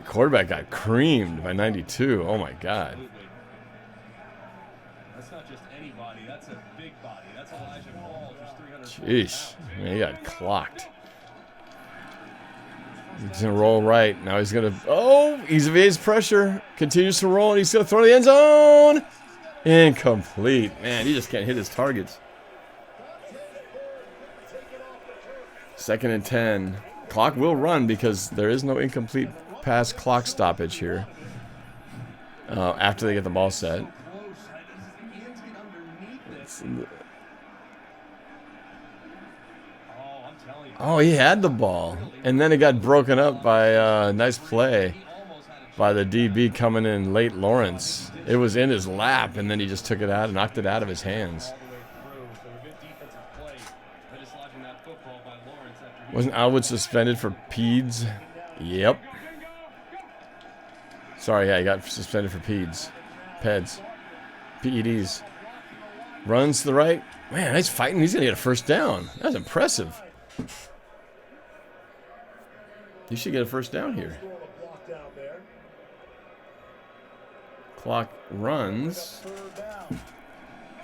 quarterback got creamed by 92. Oh my God. That's not just anybody. That's a big body. That's Elijah Paul, just 300. Jeez. Man, he got clocked. He's going to roll right. Now he's going to... Oh, he's evades pressure. Continues to roll, and he's going to throw to the end zone. Incomplete. Man, he just can't hit his targets. 2nd and 10. Clock will run because there is no incomplete pass clock stoppage here. After they get the ball set. Oh, he had the ball. And then it got broken up by a nice play by the DB coming in late, Lawrence. It was in his lap, and then he just took it out and knocked it out of his hands. Wasn't Alwood suspended for PEDs? Yep. Sorry, yeah, he got suspended for PEDs. PEDs. PEDs. Runs to the right. Man, he's fighting. He's going to get a 1st down. That's impressive. You should get a 1st down here. Clock runs.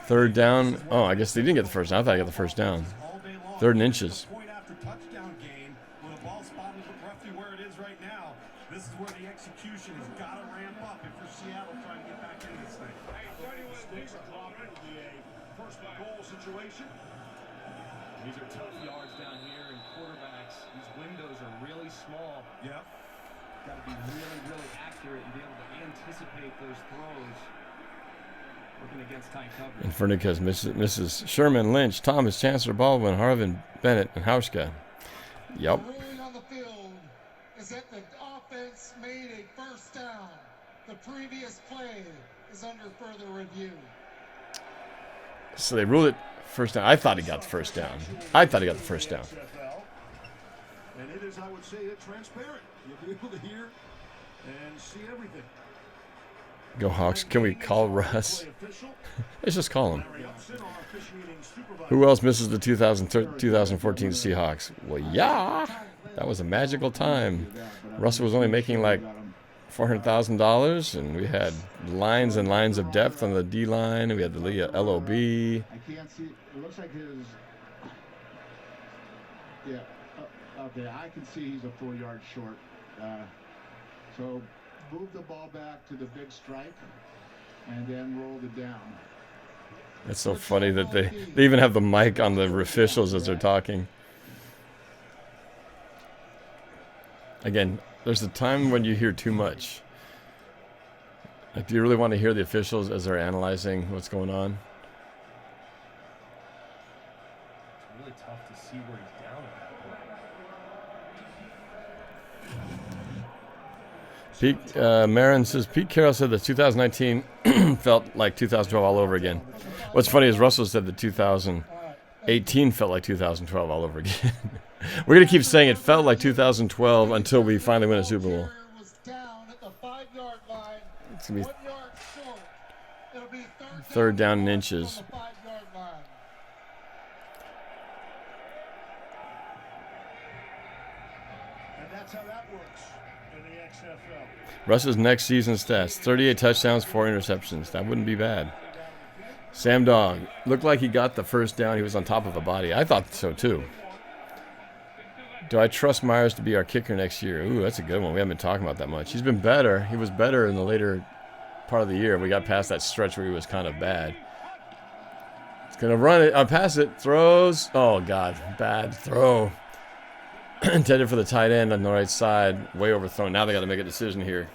3rd down. Oh, I guess they didn't get the 1st down. I thought I got the 1st down. 3rd and inches. This is where the execution has got to ramp up if you're Seattle trying to get back in this thing. Sticks are dropping. It'll be a 1st and goal situation. These are tough yards down here, and quarterbacks, these windows are really small. Yeah. Got to be really, really accurate and be able to anticipate those throws. Working against tight coverage. And Fernicas, Mrs. Sherman, Lynch, Thomas, Chancellor, Baldwin, Harvin, Bennett, and Hauschka. Yep. The ruling on the field is that the offense made a first down. The previous play is under further review. So they ruled it first down. I thought he got the first down. I thought he got the first down. And it is, I would say, transparent. You'll be able to hear and see everything. Go Hawks. Can we call Russ? Let's just call him. Who else misses the 2014 Seahawks? Well, yeah. That was a magical time. Russell was only making like $400,000, and we had lines and lines of depth on the D line, and we had the LOB. I can't see. It looks like his. Yeah. Okay, I can see he's a full yard short. So move the ball back to the big strike, and then roll it down. It's so funny that they even have the mic on the officials as they're talking. Again, there's a time when you hear too much. Like, do you really want to hear the officials as they're analyzing what's going on? It's really tough to see where he's down at that point. Pete Marin says, Pete Carroll said that 2019 felt like 2012 all over again. What's funny is Russell said that 2018 felt like 2012 all over again. We're going to keep saying it felt like 2012 until we finally win a Super Bowl. It's going to be third down in inches. And that's how that works in the XFL. Russ's next season stats, 38 touchdowns, 4 interceptions. That wouldn't be bad. Sam Dog, looked like he got the first down. He was on top of a body. I thought so too. Do I trust Myers to be our kicker next year? Ooh, that's a good one. We haven't been talking about that much. He's been better. He was better in the later part of the year. We got past that stretch where he was kind of bad. It's going to run it. Pass it. Throws. Oh, God. Bad throw. Intended for the tight end on the right side. Way overthrown. Now they got to make a decision here.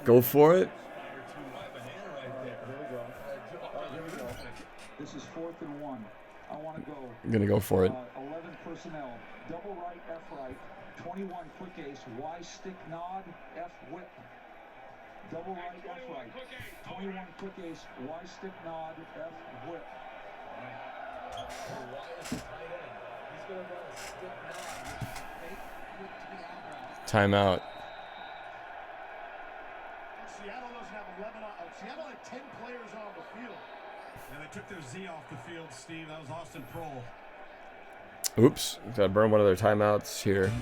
Go for it. This is 4th and 1. I want to go. I'm going to go for it. 11 personnel. Double right, F right. 21 quick ace. Y stick nod, F whip. Double right, F right. 21 quick ace. Y stick nod, F whip. Timeout. Seattle doesn't have 11 on. Seattle had 10 players on the field. And they took their Z off the field, Steve. That was Austin Prohl. Oops. Got to burn one of their timeouts here.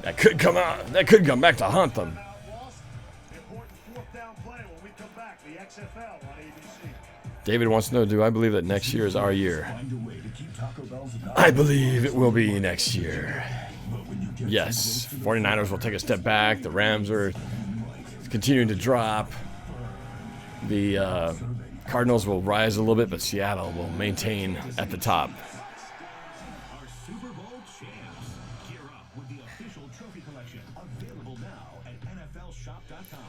That could come out. That could come back to haunt them. Important 4th down play when we come back. The XFL on ABC. David wants to know, do I believe that next year is our year? I believe it will be next year. Yes. 49ers will take a step back. The Rams are continuing to drop. The Cardinals will rise a little bit, but Seattle will maintain at the top. Our Super Bowl champs. Gear up with the official trophy collection, available now at NFLshop.com.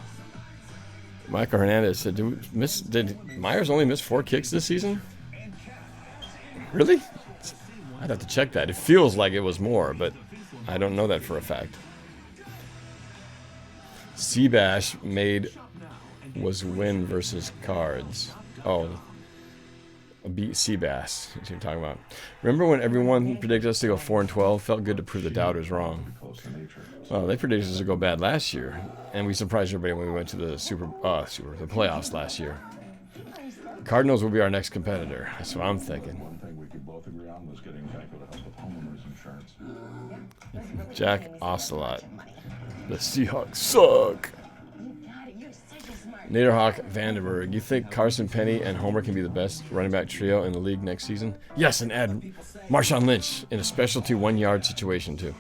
Michael Hernandez said, did Myers only miss 4 kicks this season? Really? I'd have to check that. It feels like it was more, but I don't know that for a fact. Seabash was win versus Cards. Oh, beat Seabass. That's what you're talking about. Remember when everyone predicted us to go 4-12? Felt good to prove the doubters wrong. Well, they predicted us to go bad last year, and we surprised everybody when we went to the the playoffs last year. Cardinals will be our next competitor. That's what I'm thinking. One thing we could both agree on was getting Geico to help with homeowners insurance. Jack Ocelot. The Seahawks suck. Naderhawk Vandenberg. You think Carson Penny and Homer can be the best running back trio in the league next season? Yes, and add Marshawn Lynch in a specialty 1-yard situation too.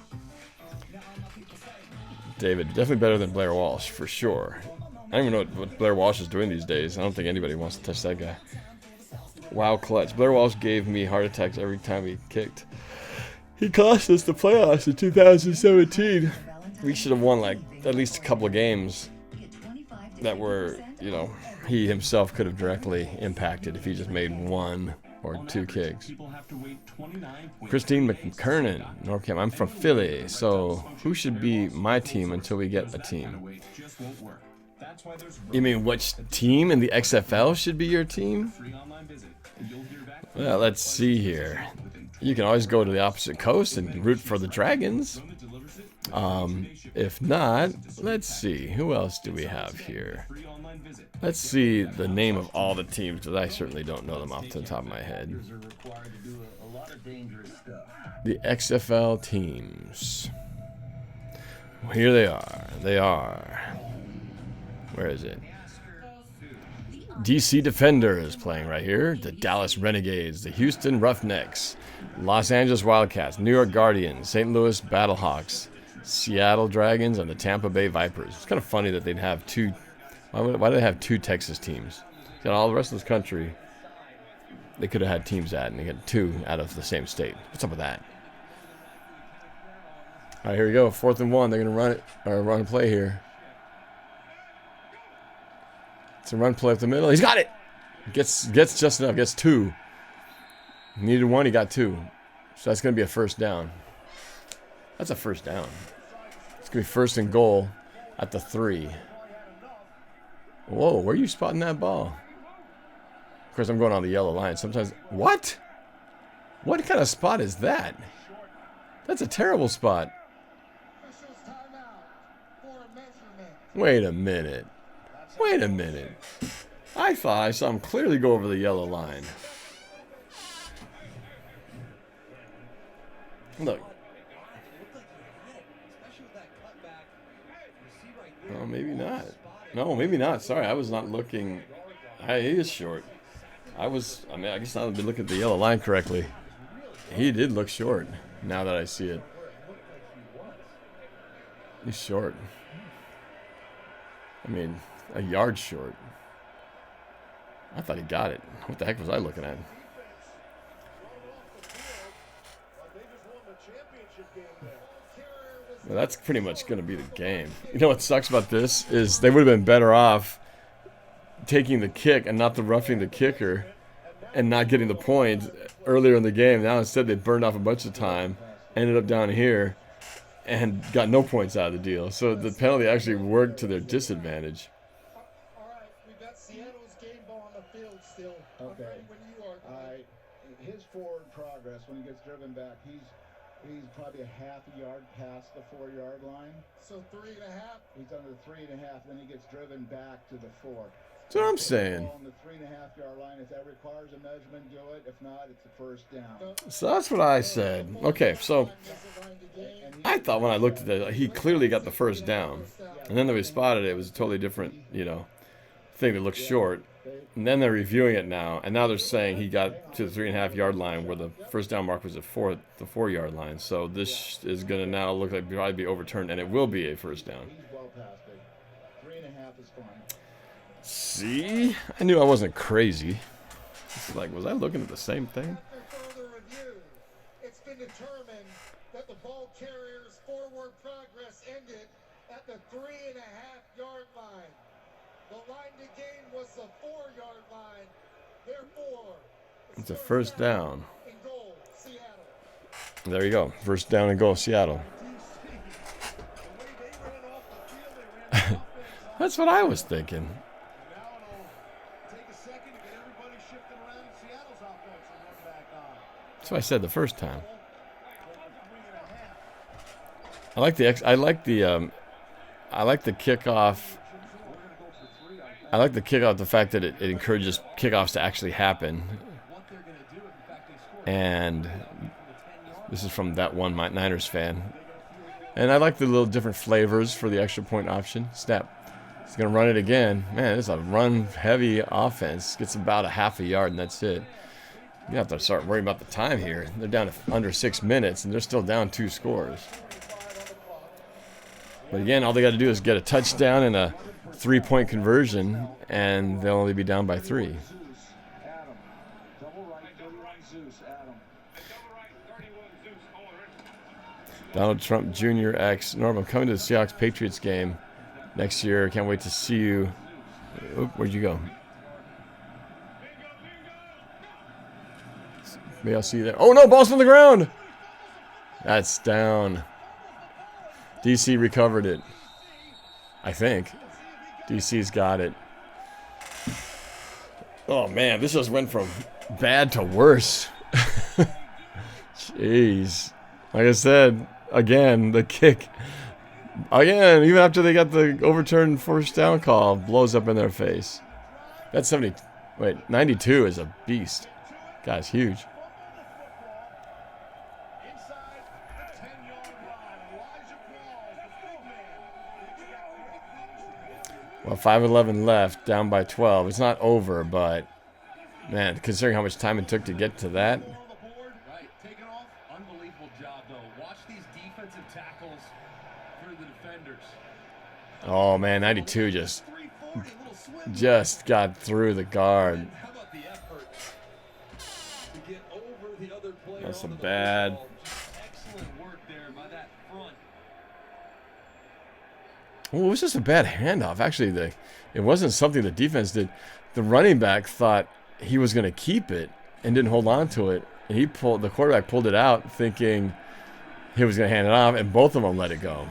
David, definitely better than Blair Walsh, for sure. I don't even know what Blair Walsh is doing these days. I don't think anybody wants to touch that guy. Wow, clutch. Blair Walsh gave me heart attacks every time he kicked. He cost us the playoffs in 2017. we should have won like at least a couple of games that were, you know, he himself could have directly impacted if he just made 1 or 2 kicks. Christine McKernan, NorbCam. I'm from Philly, so who should be my team until we get a team? You mean which team in the XFL should be your team? Well, let's see here. You can always go to the opposite coast and root for the Dragons. If not, let's see. Who else do we have here? Let's see the name of all the teams, because I certainly don't know them off the top of my head. The XFL teams. Well, here they are. They are. Where is it? DC Defenders playing right here. The Dallas Renegades, the Houston Roughnecks, Los Angeles Wildcats, New York Guardians, St. Louis Battlehawks, Seattle Dragons, and the Tampa Bay Vipers. It's kind of funny that they'd have 2. Why do they have 2 Texas teams? Got all the rest of this country. They could have had teams at, and they got 2 out of the same state. What's up with that? All right, here we go. 4th and 1. They're gonna run it or run play here. It's a run play up the middle. He's got it. Gets just enough. Gets 2. He needed 1. He got 2. So that's gonna be a first down. That's a first down. It's gonna be 1st and goal at the 3. Whoa, where are you spotting that ball? Of course, I'm going on the yellow line. Sometimes, what? What kind of spot is that? That's a terrible spot. Wait a minute. Wait a minute. I thought I saw him clearly go over the yellow line. Look. Oh, maybe not. No, maybe not. Sorry, I was not looking. He is short. I guess I haven't been looking at the yellow line correctly. He did look short, now that I see it. He's short. I mean, a yard short. I thought he got it. What the heck was I looking at? Well, that's pretty much going to be the game. You know what sucks about this is they would have been better off taking the kick and not the roughing the kicker and not getting the point earlier in the game. Now instead they burned off a bunch of time, ended up down here, and got no points out of the deal. So the penalty actually worked to their disadvantage. All right, we've got Seattle's game ball on the field still. Okay. When you are His forward progress when he gets driven back, he's probably a half a yard past the 4-yard line. So 3.5. He's under the 3.5. Then he gets driven back to the 4. That's what I'm saying. On the 3.5-yard line, if that requires a measurement, do it. If not, it's a first down. So that's what I said. Okay, so I thought when I looked at it, he clearly got the first down, and then when we spotted it, it was a totally different, thing that looked short. And then they're reviewing it now, and now they're saying he got to the 3.5-yard line where the first down mark was at the 4-yard line. So this is going to now look like probably be overturned, and it will be a first down. He's well past it. 3.5 is fine. See? I knew I wasn't crazy. It's like, was I looking at the same thing? After further review, it's been determined that the ball carrier's forward progress ended at the 3.5-yard line. The line to gain was the 4-yard line. Therefore, It's a first down. and goal, Seattle. There you go. First down and goal, Seattle. That's what I was thinking. Now it'll take a second to get everybody shifting around in Seattle's offense and run back on. That's what I said the first time. 3.5. I like the kickoff. I like the kickoff, the fact that it encourages kickoffs to actually happen. And this is from that one Niners fan. And I like the little different flavors for the extra point option. Snap. He's going to run it again. Man, it's a run-heavy offense. Gets about a half a yard, and that's it. You have to start worrying about the time here. They're down to under 6 minutes, and they're still down 2 scores. But again, all they got to do is get a touchdown and a 3-point conversion, and they'll only be down by 3. Donald Trump Jr. X. Norm, I'm coming to the Seahawks Patriots game next year. Can't wait to see you. Oop, where'd you go? Maybe I'll see you there. Oh no, ball's on the ground. That's down. DC recovered it. I think. DC's got it. Oh man, this just went from bad to worse. Jeez. Like I said, again, the kick. Again, even after they got the overturned first down call, blows up in their face. That's 70. Wait, 92 is a beast. Guy's huge. Well, 5:11 left, down by 12. It's not over, but man, considering how much time it took to get to that. Right, taking off. Unbelievable job, though. Watch these defensive tackles through the defenders. Oh man, 92 just got through the guard. How about the effort to get over the other player? That's a bad. Excellent work there by that front. Well, it was just a bad handoff. Actually, it wasn't something the defense did. The running back thought he was going to keep it and didn't hold on to it. And the quarterback pulled it out thinking he was going to hand it off, and both of them let it go.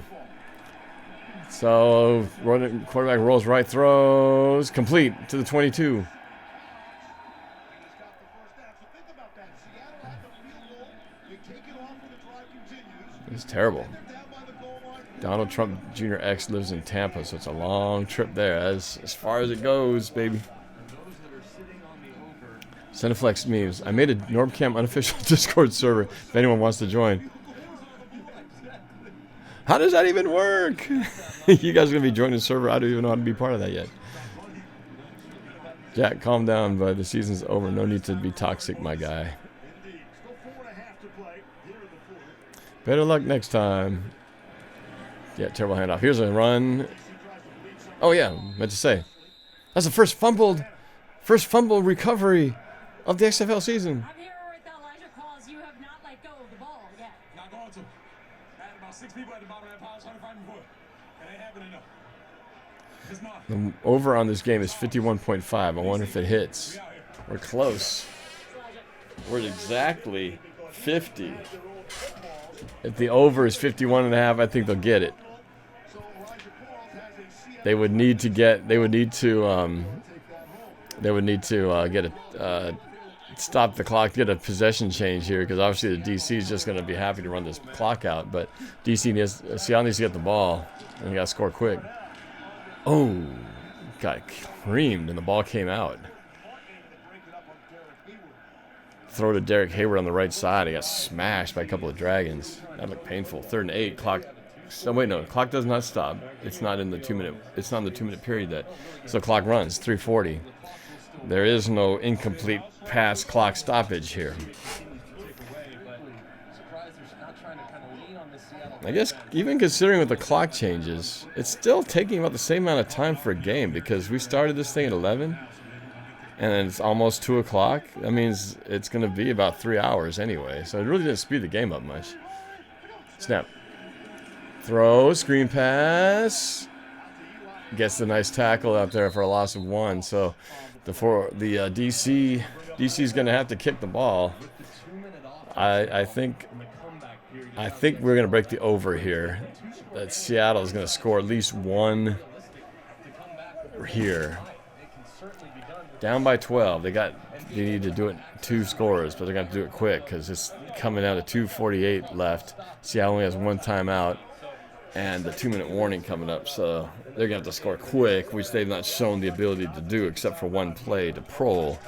So, quarterback rolls right, throws, complete to the 22. It's terrible. Donald Trump Jr. X lives in Tampa, so it's a long trip there. As far as it goes, baby. Cineflex memes. I made a NorbCam unofficial Discord server if anyone wants to join. How does that even work? You guys are going to be joining the server. I don't even know how to be part of that yet. Jack, calm down, bud. The season's over. No need to be toxic, my guy. Better luck next time. Yeah, terrible handoff. Here's a run. Oh, yeah. Meant to say. That's the first fumble recovery of the XFL season. I'm here with Elijah Calls. You have not let go of the ball yet. Not going to. I had about 6 people at the bottom of that pile trying to find me for it. It ain't happening enough. It's not. The over on this game is 51.5. I wonder if it hits. We're close. We're at exactly 50. If the over is 51.5, I think they'll get it. They would need to get stop the clock, get a possession change here, because obviously the DC is just going to be happy to run this clock out, but Seattle needs to get the ball and got to score quick. Oh, got creamed and the ball came out. Throw to Derek Hayward on the right side. He got smashed by a couple of Dragons. That looked painful. 3rd and 8. Clock. So wait, no. Clock does not stop. It's not in the 2-minute. It's not in the 2-minute period yet. So clock runs. 3:40. There is no incomplete pass clock stoppage here. I guess even considering with the clock changes, it's still taking about the same amount of time for a game, because we started this thing at 11. And it's almost 2 o'clock. That means it's going to be about 3 hours anyway. So it really didn't speed the game up much. Snap. Throw. Screen pass. Gets the nice tackle out there for a loss of 1. So DC is going to have to kick the ball. I think we're going to break the over here. That Seattle is going to score at least 1 here. Down by 12. They need to do it 2 scores, but they're going to do it quick because it's coming down to 2:48 left. Seattle only has 1 timeout and the 2-minute warning coming up, so they're going to have to score quick, which they've not shown the ability to do except for 1 play to Prohl.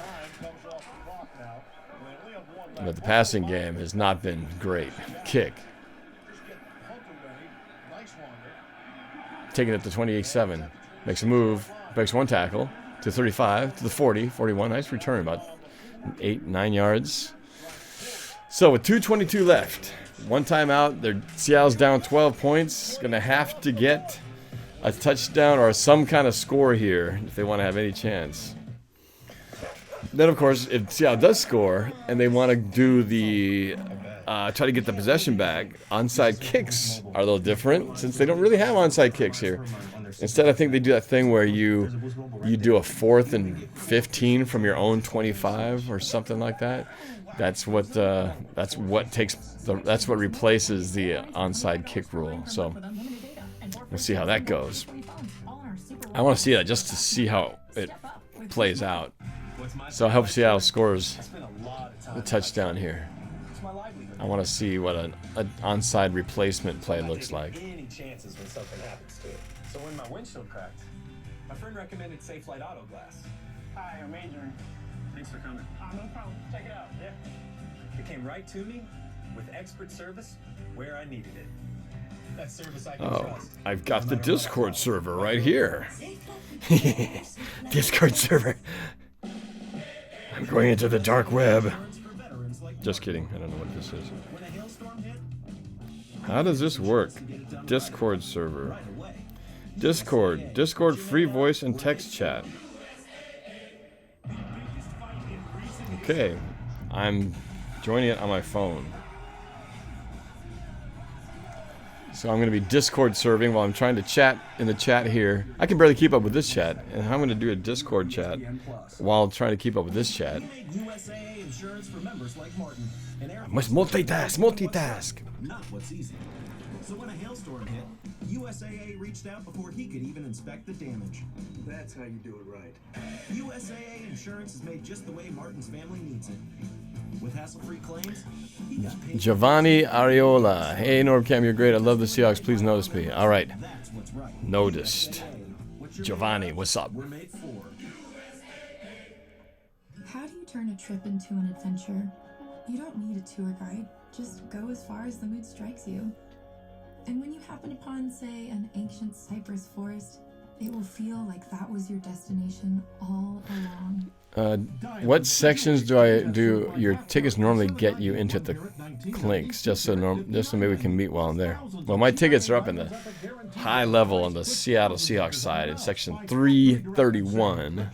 But the passing game has not been great. Kick. Taking it to 28-7. Makes a move. Breaks 1 tackle. To 35, to the 40, 41. Nice return, about 8-9 yards. So with 2:22 left, 1 timeout. Seattle's down 12 points. Going to have to get a touchdown or some kind of score here if they want to have any chance. Then, of course, if Seattle does score and they want to do the try to get the possession back. Onside kicks are a little different since they don't really have onside kicks here. Instead, I think they do that thing where you do a 4th and 15 from your own 25 or something like that. That's what replaces the onside kick rule. So we'll see how that goes. I want to see that just to see how it plays out. So I hope Seattle scores a touchdown here. I want to see what an onside replacement play looks like. Any chances when something happens to it. So when my windshield cracked, my friend recommended Safe Light Auto Glass. Hi, I'm Adrian. Thanks for coming. No problem. Check it out. Yeah. It came right to me with expert service where I needed it. That service I can trust. I've got the Discord server right here. Discord server. I'm going into the dark web. Just kidding. I don't know what this is. How does this work? Discord server. Discord. Discord free voice and text chat. Okay. I'm joining it on my phone. So I'm going to be Discord serving while I'm trying to chat in the chat here. I can barely keep up with this chat, and I'm going to do a Discord chat while trying to keep up with this chat. I must multitask. Not what's easy. So when a hailstorm hit, USAA reached out before he could even inspect the damage. That's how you do it right. USAA insurance is made just the way Martin's family needs it. With hassle-free claims, he got paid. Giovanni Ariola. Hey, NorbCam, you're great. I love the Seahawks. Please notice me. All right. Noticed. Giovanni, what's up? How do you turn a trip into an adventure? You don't need a tour guide. Just go as far as the mood strikes you. And when you happen upon, say, an ancient cypress forest, it will feel like that was your destination all along. What sections do your tickets normally get you into the clinks? Just so maybe we can meet while I'm there. Well, my tickets are up in the high level on the Seattle Seahawks side in section 331.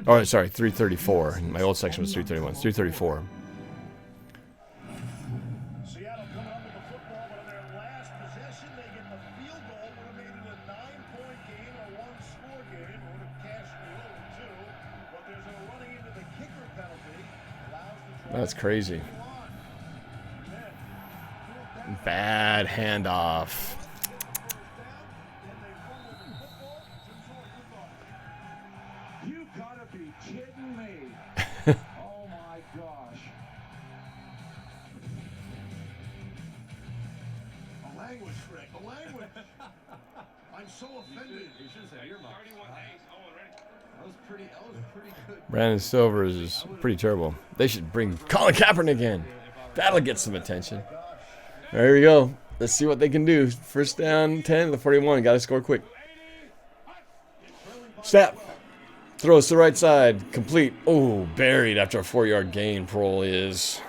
Oh, sorry, 334. My old section was 331. It's 334. That's crazy. Bad handoff. You gotta be kidding me. Oh my gosh. The language, Rick. The language. I'm so offended. You should say you're my 31 days. That was pretty good. Brandon Silvers is pretty terrible. They should bring Colin Kaepernick in. That'll get some attention. There we go. Let's see what they can do. First down, 10 to the 41. Got to score quick. Snap. Throws to the right side. Complete. Oh, buried after a 4-yard gain. Prohl is.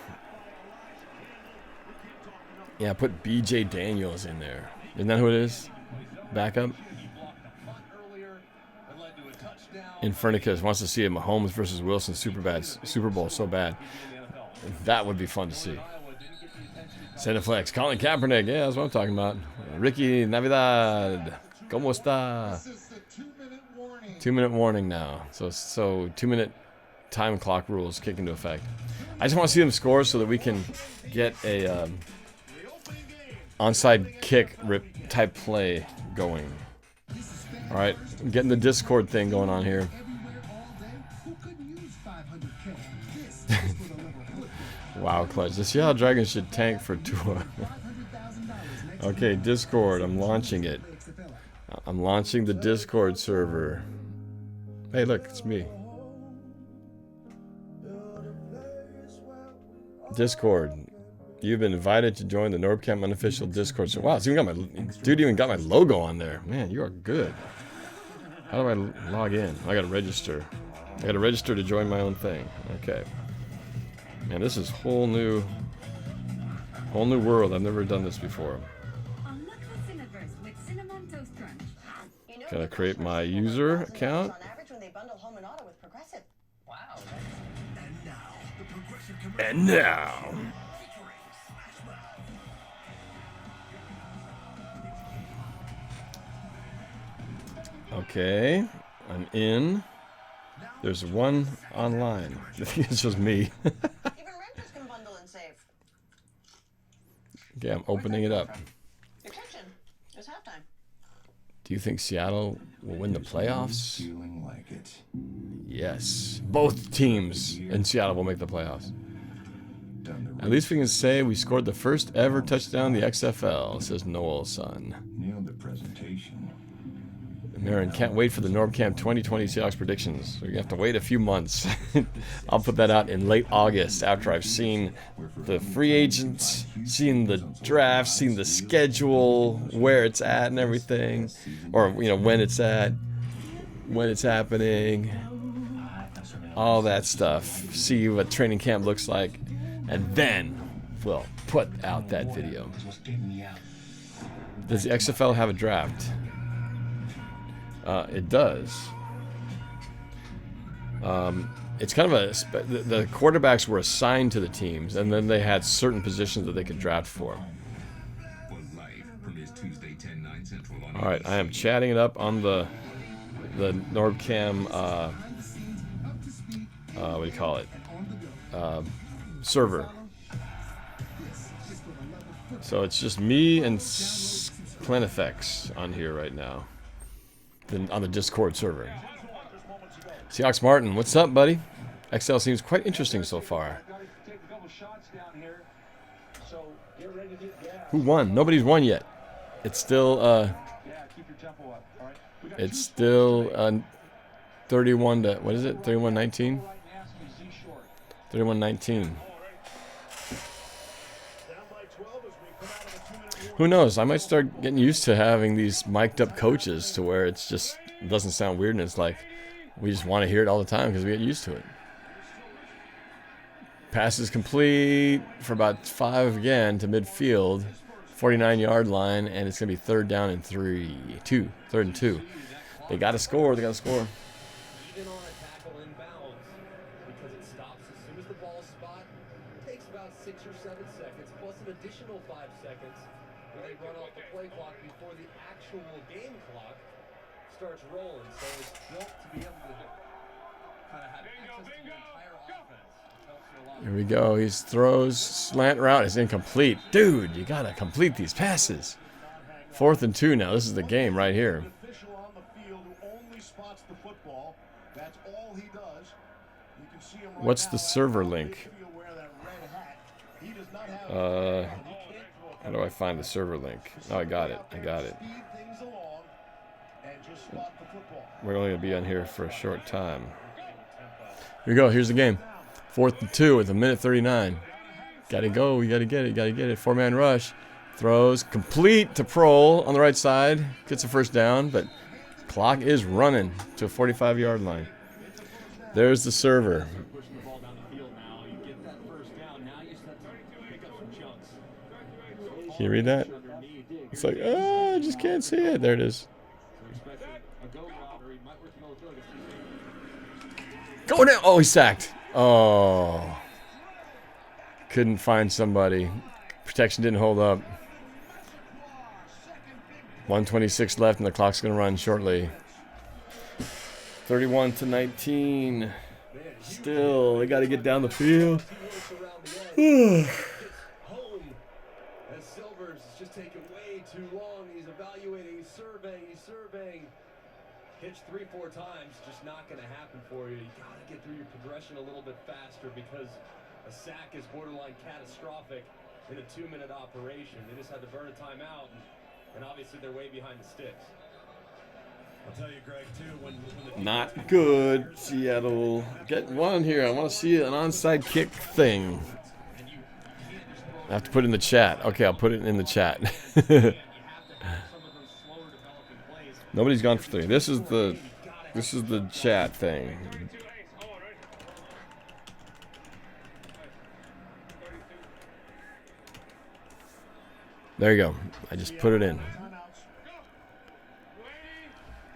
Yeah, put B.J. Daniels in there. Isn't that who it is? Backup. Infernicus wants to see a Mahomes versus Wilson Super Bowl so bad. That would be fun to see. Cineflex, Colin Kaepernick. Yeah, that's what I'm talking about. Ricky Navidad. ¿Cómo está? 2-minute warning now. So 2-minute time clock rules kick into effect. I just want to see them score so that we can get a onside kick type play going. All right, I'm getting the Discord thing going on here. Wow, clutch. The Seattle Dragons should tank for Tua. Okay, Discord. I'm launching it. I'm launching the Discord server. Hey, look, it's me. Discord. You've been invited to join the NorbCam unofficial Discord. So, wow, it's even got dude even got my logo on there. Man, you are good. How do I log in? I gotta register. I gotta register to join my own thing. Okay. Man, this is whole new world. I've never done this before. Gotta create my user account. And now. Okay, I'm in. There's one online. I think it's just me. Even renters can bundle and save. Okay, I'm opening it up. Your kitchen. It's halftime. Do you think Seattle will win the playoffs? Feeling like it. Yes. Both teams in Seattle will make the playoffs. At least we can say we scored the first ever touchdown in the XFL, says Noel's son. Nailed the presentation. Marin, can't wait for the NorbCam 2020 Seahawks predictions. We're going to have to wait a few months. I'll put that out in late August after I've seen the free agents, seen the draft, seen the schedule, where it's at and everything. Or, you know, when it's at, when it's happening, all that stuff. See what training camp looks like. And then we'll put out that video. Does the XFL have a draft? It does. It's kind of the quarterbacks were assigned to the teams, and then they had certain positions that they could draft for. All right, I am chatting it up on the NorbCam. What do you call it? Server. So it's just me and Planifex on here right now. On the Discord server. Seahawks Martin, what's up, buddy? XL seems quite interesting so far. Who won? Nobody's won yet. It's still 31 to, what is it? 31-19? 31-19. Who knows? I might start getting used to having these mic'd up coaches to where it's just it doesn't sound weird and it's like we just want to hear it all the time because we get used to it. Passes complete for about 5 again to midfield, 49-yard line, and it's gonna be 3rd down and 3 and 2. They gotta score. They gotta score. Even on a tackle inbounds, because it stops as soon as the ball spot, takes about 6 or 7 seconds plus an additional 5 seconds. They run off the play clock before the actual game clock starts rolling. So it's built to be able to kind of have access to the entire offense. It helps you a lot. Here we go. He throws slant route. It's incomplete. Dude, you gotta complete these passes. 4th and 2 now. This is the game right here. What's the server link? How do I find the server link? Oh, I got it. I got it. We're only going to be on here for a short time. Here we go. Here's the game. 4th and 2 with 1:39. Got to go. We got to get it. Got to get it. 4-man rush. Throws complete to Prohl on the right side. Gets a first down, but clock is running to a 45-yard line. There's the server. Can you read that? It's like, I just can't see it. There it is. Go down. Oh, he's sacked. Oh. Couldn't find somebody. Protection didn't hold up. 1:26 left, and the clock's going to run shortly. 31-19. Still, they got to get down the field. Taking way too long. He's evaluating, he's surveying. Pitched 3-4 times, just not going to happen for you. You got to get through your progression a little bit faster because a sack is borderline catastrophic in a 2-minute operation. They just had to burn a timeout, and obviously they're way behind the sticks. I'll tell you, Greg, too, when the not good, Seattle. Get one here. I want to see an onside kick thing. I have to put it in the chat. Okay, I'll put it in the chat. Nobody's gone for 3. This is the chat thing. There you go. I just put it in.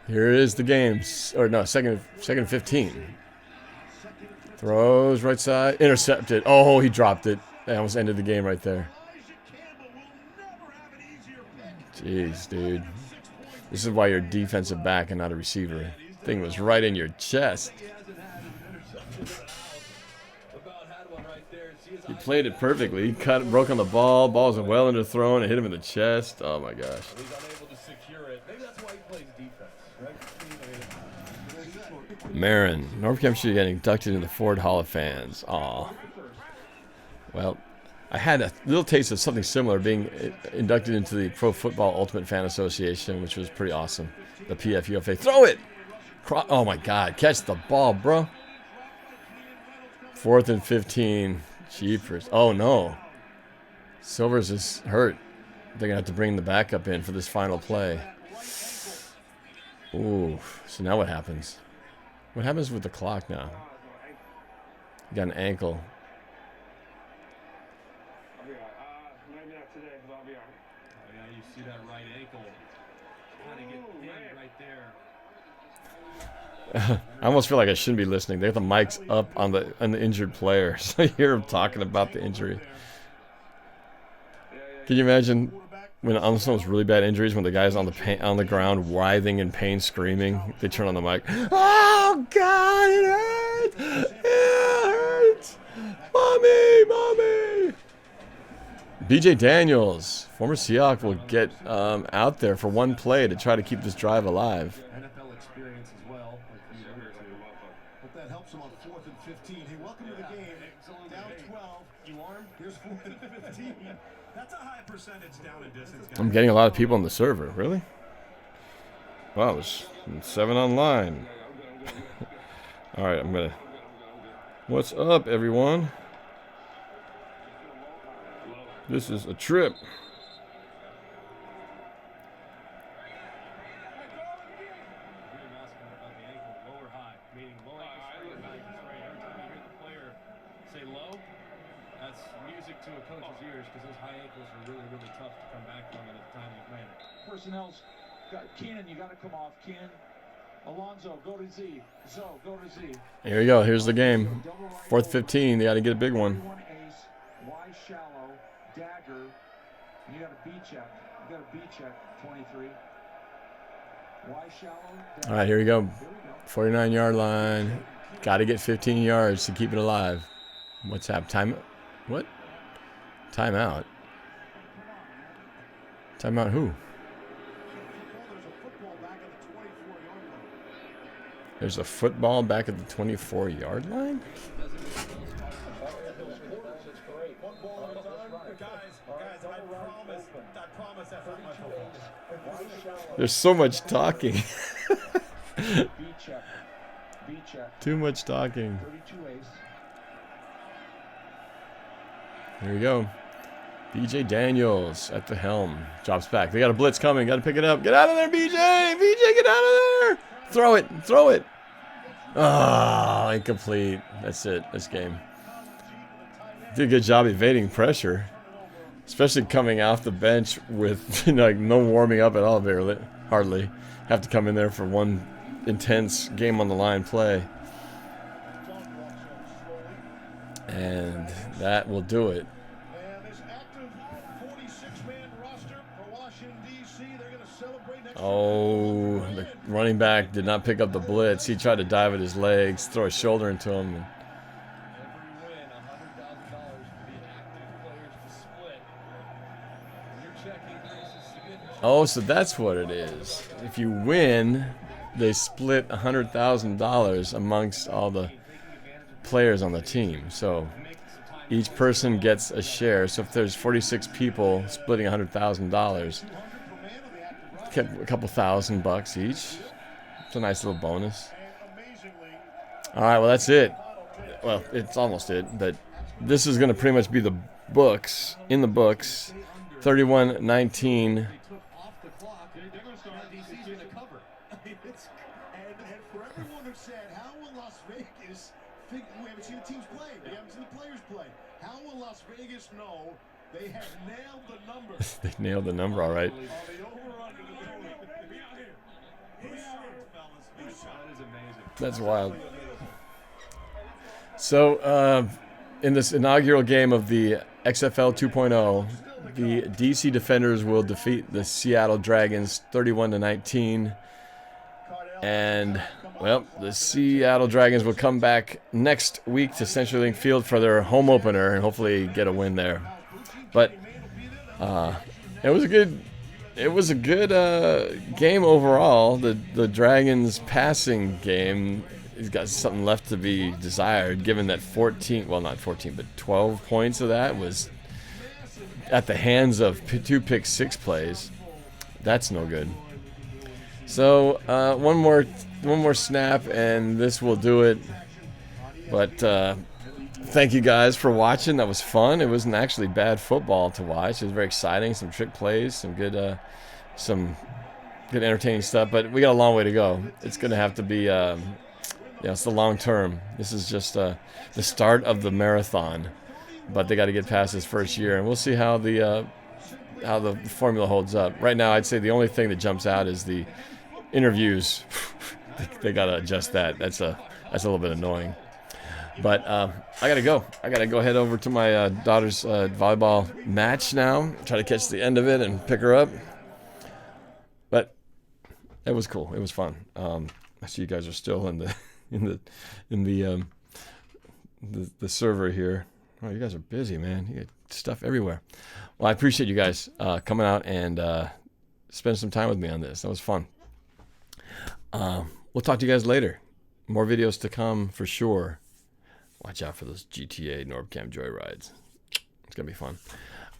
Here is the game. Or no, second 15. Throws right side. Intercepted. Oh, he dropped it. That almost ended the game right there. Jeez, dude. This is why you're a defensive back and not a receiver. Thing was right in your chest. He played it perfectly. He broke on the ball. Ball's well underthrown. It hit him in the chest. Oh my gosh. Marin. NorbCam should get inducted into the Ford Hall of Fans. Aw. Well, I had a little taste of something similar being inducted into the Pro Football Ultimate Fan Association, which was pretty awesome. The PFUFA. Throw it! Oh my god. Catch the ball, bro. 4th and 15. Jeepers. Oh no. Silvers is hurt. They're going to have to bring the backup in for this final play. Ooh. So now what happens? What happens with the clock now? You got an ankle. Maybe not today, but I'll be all right. Oh, yeah, you see that right ankle. Kind of get pinned right there. I almost feel like I shouldn't be listening. They have the mics up on the injured player, so I hear them talking about the injury. Can you imagine when on someone's really bad injuries, when the guy's on the ground writhing in pain, screaming? They turn on the mic. Oh God, it hurts! It hurts! Mommy, mommy! BJ Daniels, former Seahawk, will get out there for one play to try to keep this drive alive. NFL experience as well. But that helps him on 4th and 15. Hey, welcome to the game. Down 12. You armed? Here's 4th and 15. That's a high percentage down and distance. I'm getting a lot of people on the server. Really? Wow, there's 7 online. All right, I'm gonna. What's up, everyone? This is a trip. Personnel's got Keenan, you got to come off. Keenan, Alonzo, go to Z. Zo, go to Z. Here we go. Here's the game. 4th 15. They got to get a big one. Ace, Y shallow, dagger. You got a B check. You got a B check. 23. Y shallow. Dagger. All right, here we go. 49-yard line. Got to get 15 yards to keep it alive. What's happening? Time? What? Timeout. Timeout who? There's a football back at the 24-yard line? There's so much talking. Too much talking. Here we go. BJ Daniels at the helm. Drops back. They got a blitz coming. Got to pick it up. Get out of there, BJ! BJ, get out of there! Throw it! Throw it! Ah, incomplete. That's it. This game. Did a good job evading pressure. Especially coming off the bench with like no warming up at all, barely. Hardly. Have to come in there for one intense game on the line play. And that will do it. Oh, the running back did not pick up the blitz. He tried to dive at his legs, throw his shoulder into him. Oh, so that's what it is. If you win, they split $100,000 amongst all the players on the team. So each person gets a share. So if there's 46 people splitting $100,000, a couple $1,000 each. It's a nice little bonus. All right, well, that's it. Well, it's almost it, but this is going to pretty much be the books, in the books. 31-19. No, they have nailed the number. They nailed the number, all right. That's wild. So, in this inaugural game of the XFL 2.0. The DC Defenders will defeat the Seattle Dragons 31-19. And, well, the Seattle Dragons will come back next week to CenturyLink Field for their home opener and hopefully get a win there. But it was a good game overall. The Dragons passing game has got something left to be desired, given that 12 points of that was at the hands of 2 pick-6 plays. That's no good. So one more snap and this will do it. But thank you guys for watching. That was fun. It wasn't actually bad football to watch. It was very exciting. Some trick plays, some good entertaining stuff. But we got a long way to go. It's going to have to be, it's the long term. This is just the start of the marathon. But they got to get past this first year, and we'll see how the formula holds up. Right now, I'd say the only thing that jumps out is the interviews. They got to adjust that. That's a little bit annoying. But I got to go. I got to go head over to my daughter's volleyball match now. Try to catch the end of it and pick her up. But it was cool. It was fun. I see you guys are still in the server here. Oh, you guys are busy, man. You got stuff everywhere. Well, I appreciate you guys coming out and spending some time with me on this. That was fun. We'll talk to you guys later. More videos to come for sure. Watch out for those GTA NorbCam joyrides. It's going to be fun.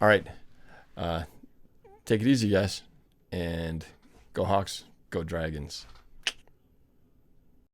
All right. Take it easy, guys. And go Hawks. Go Dragons.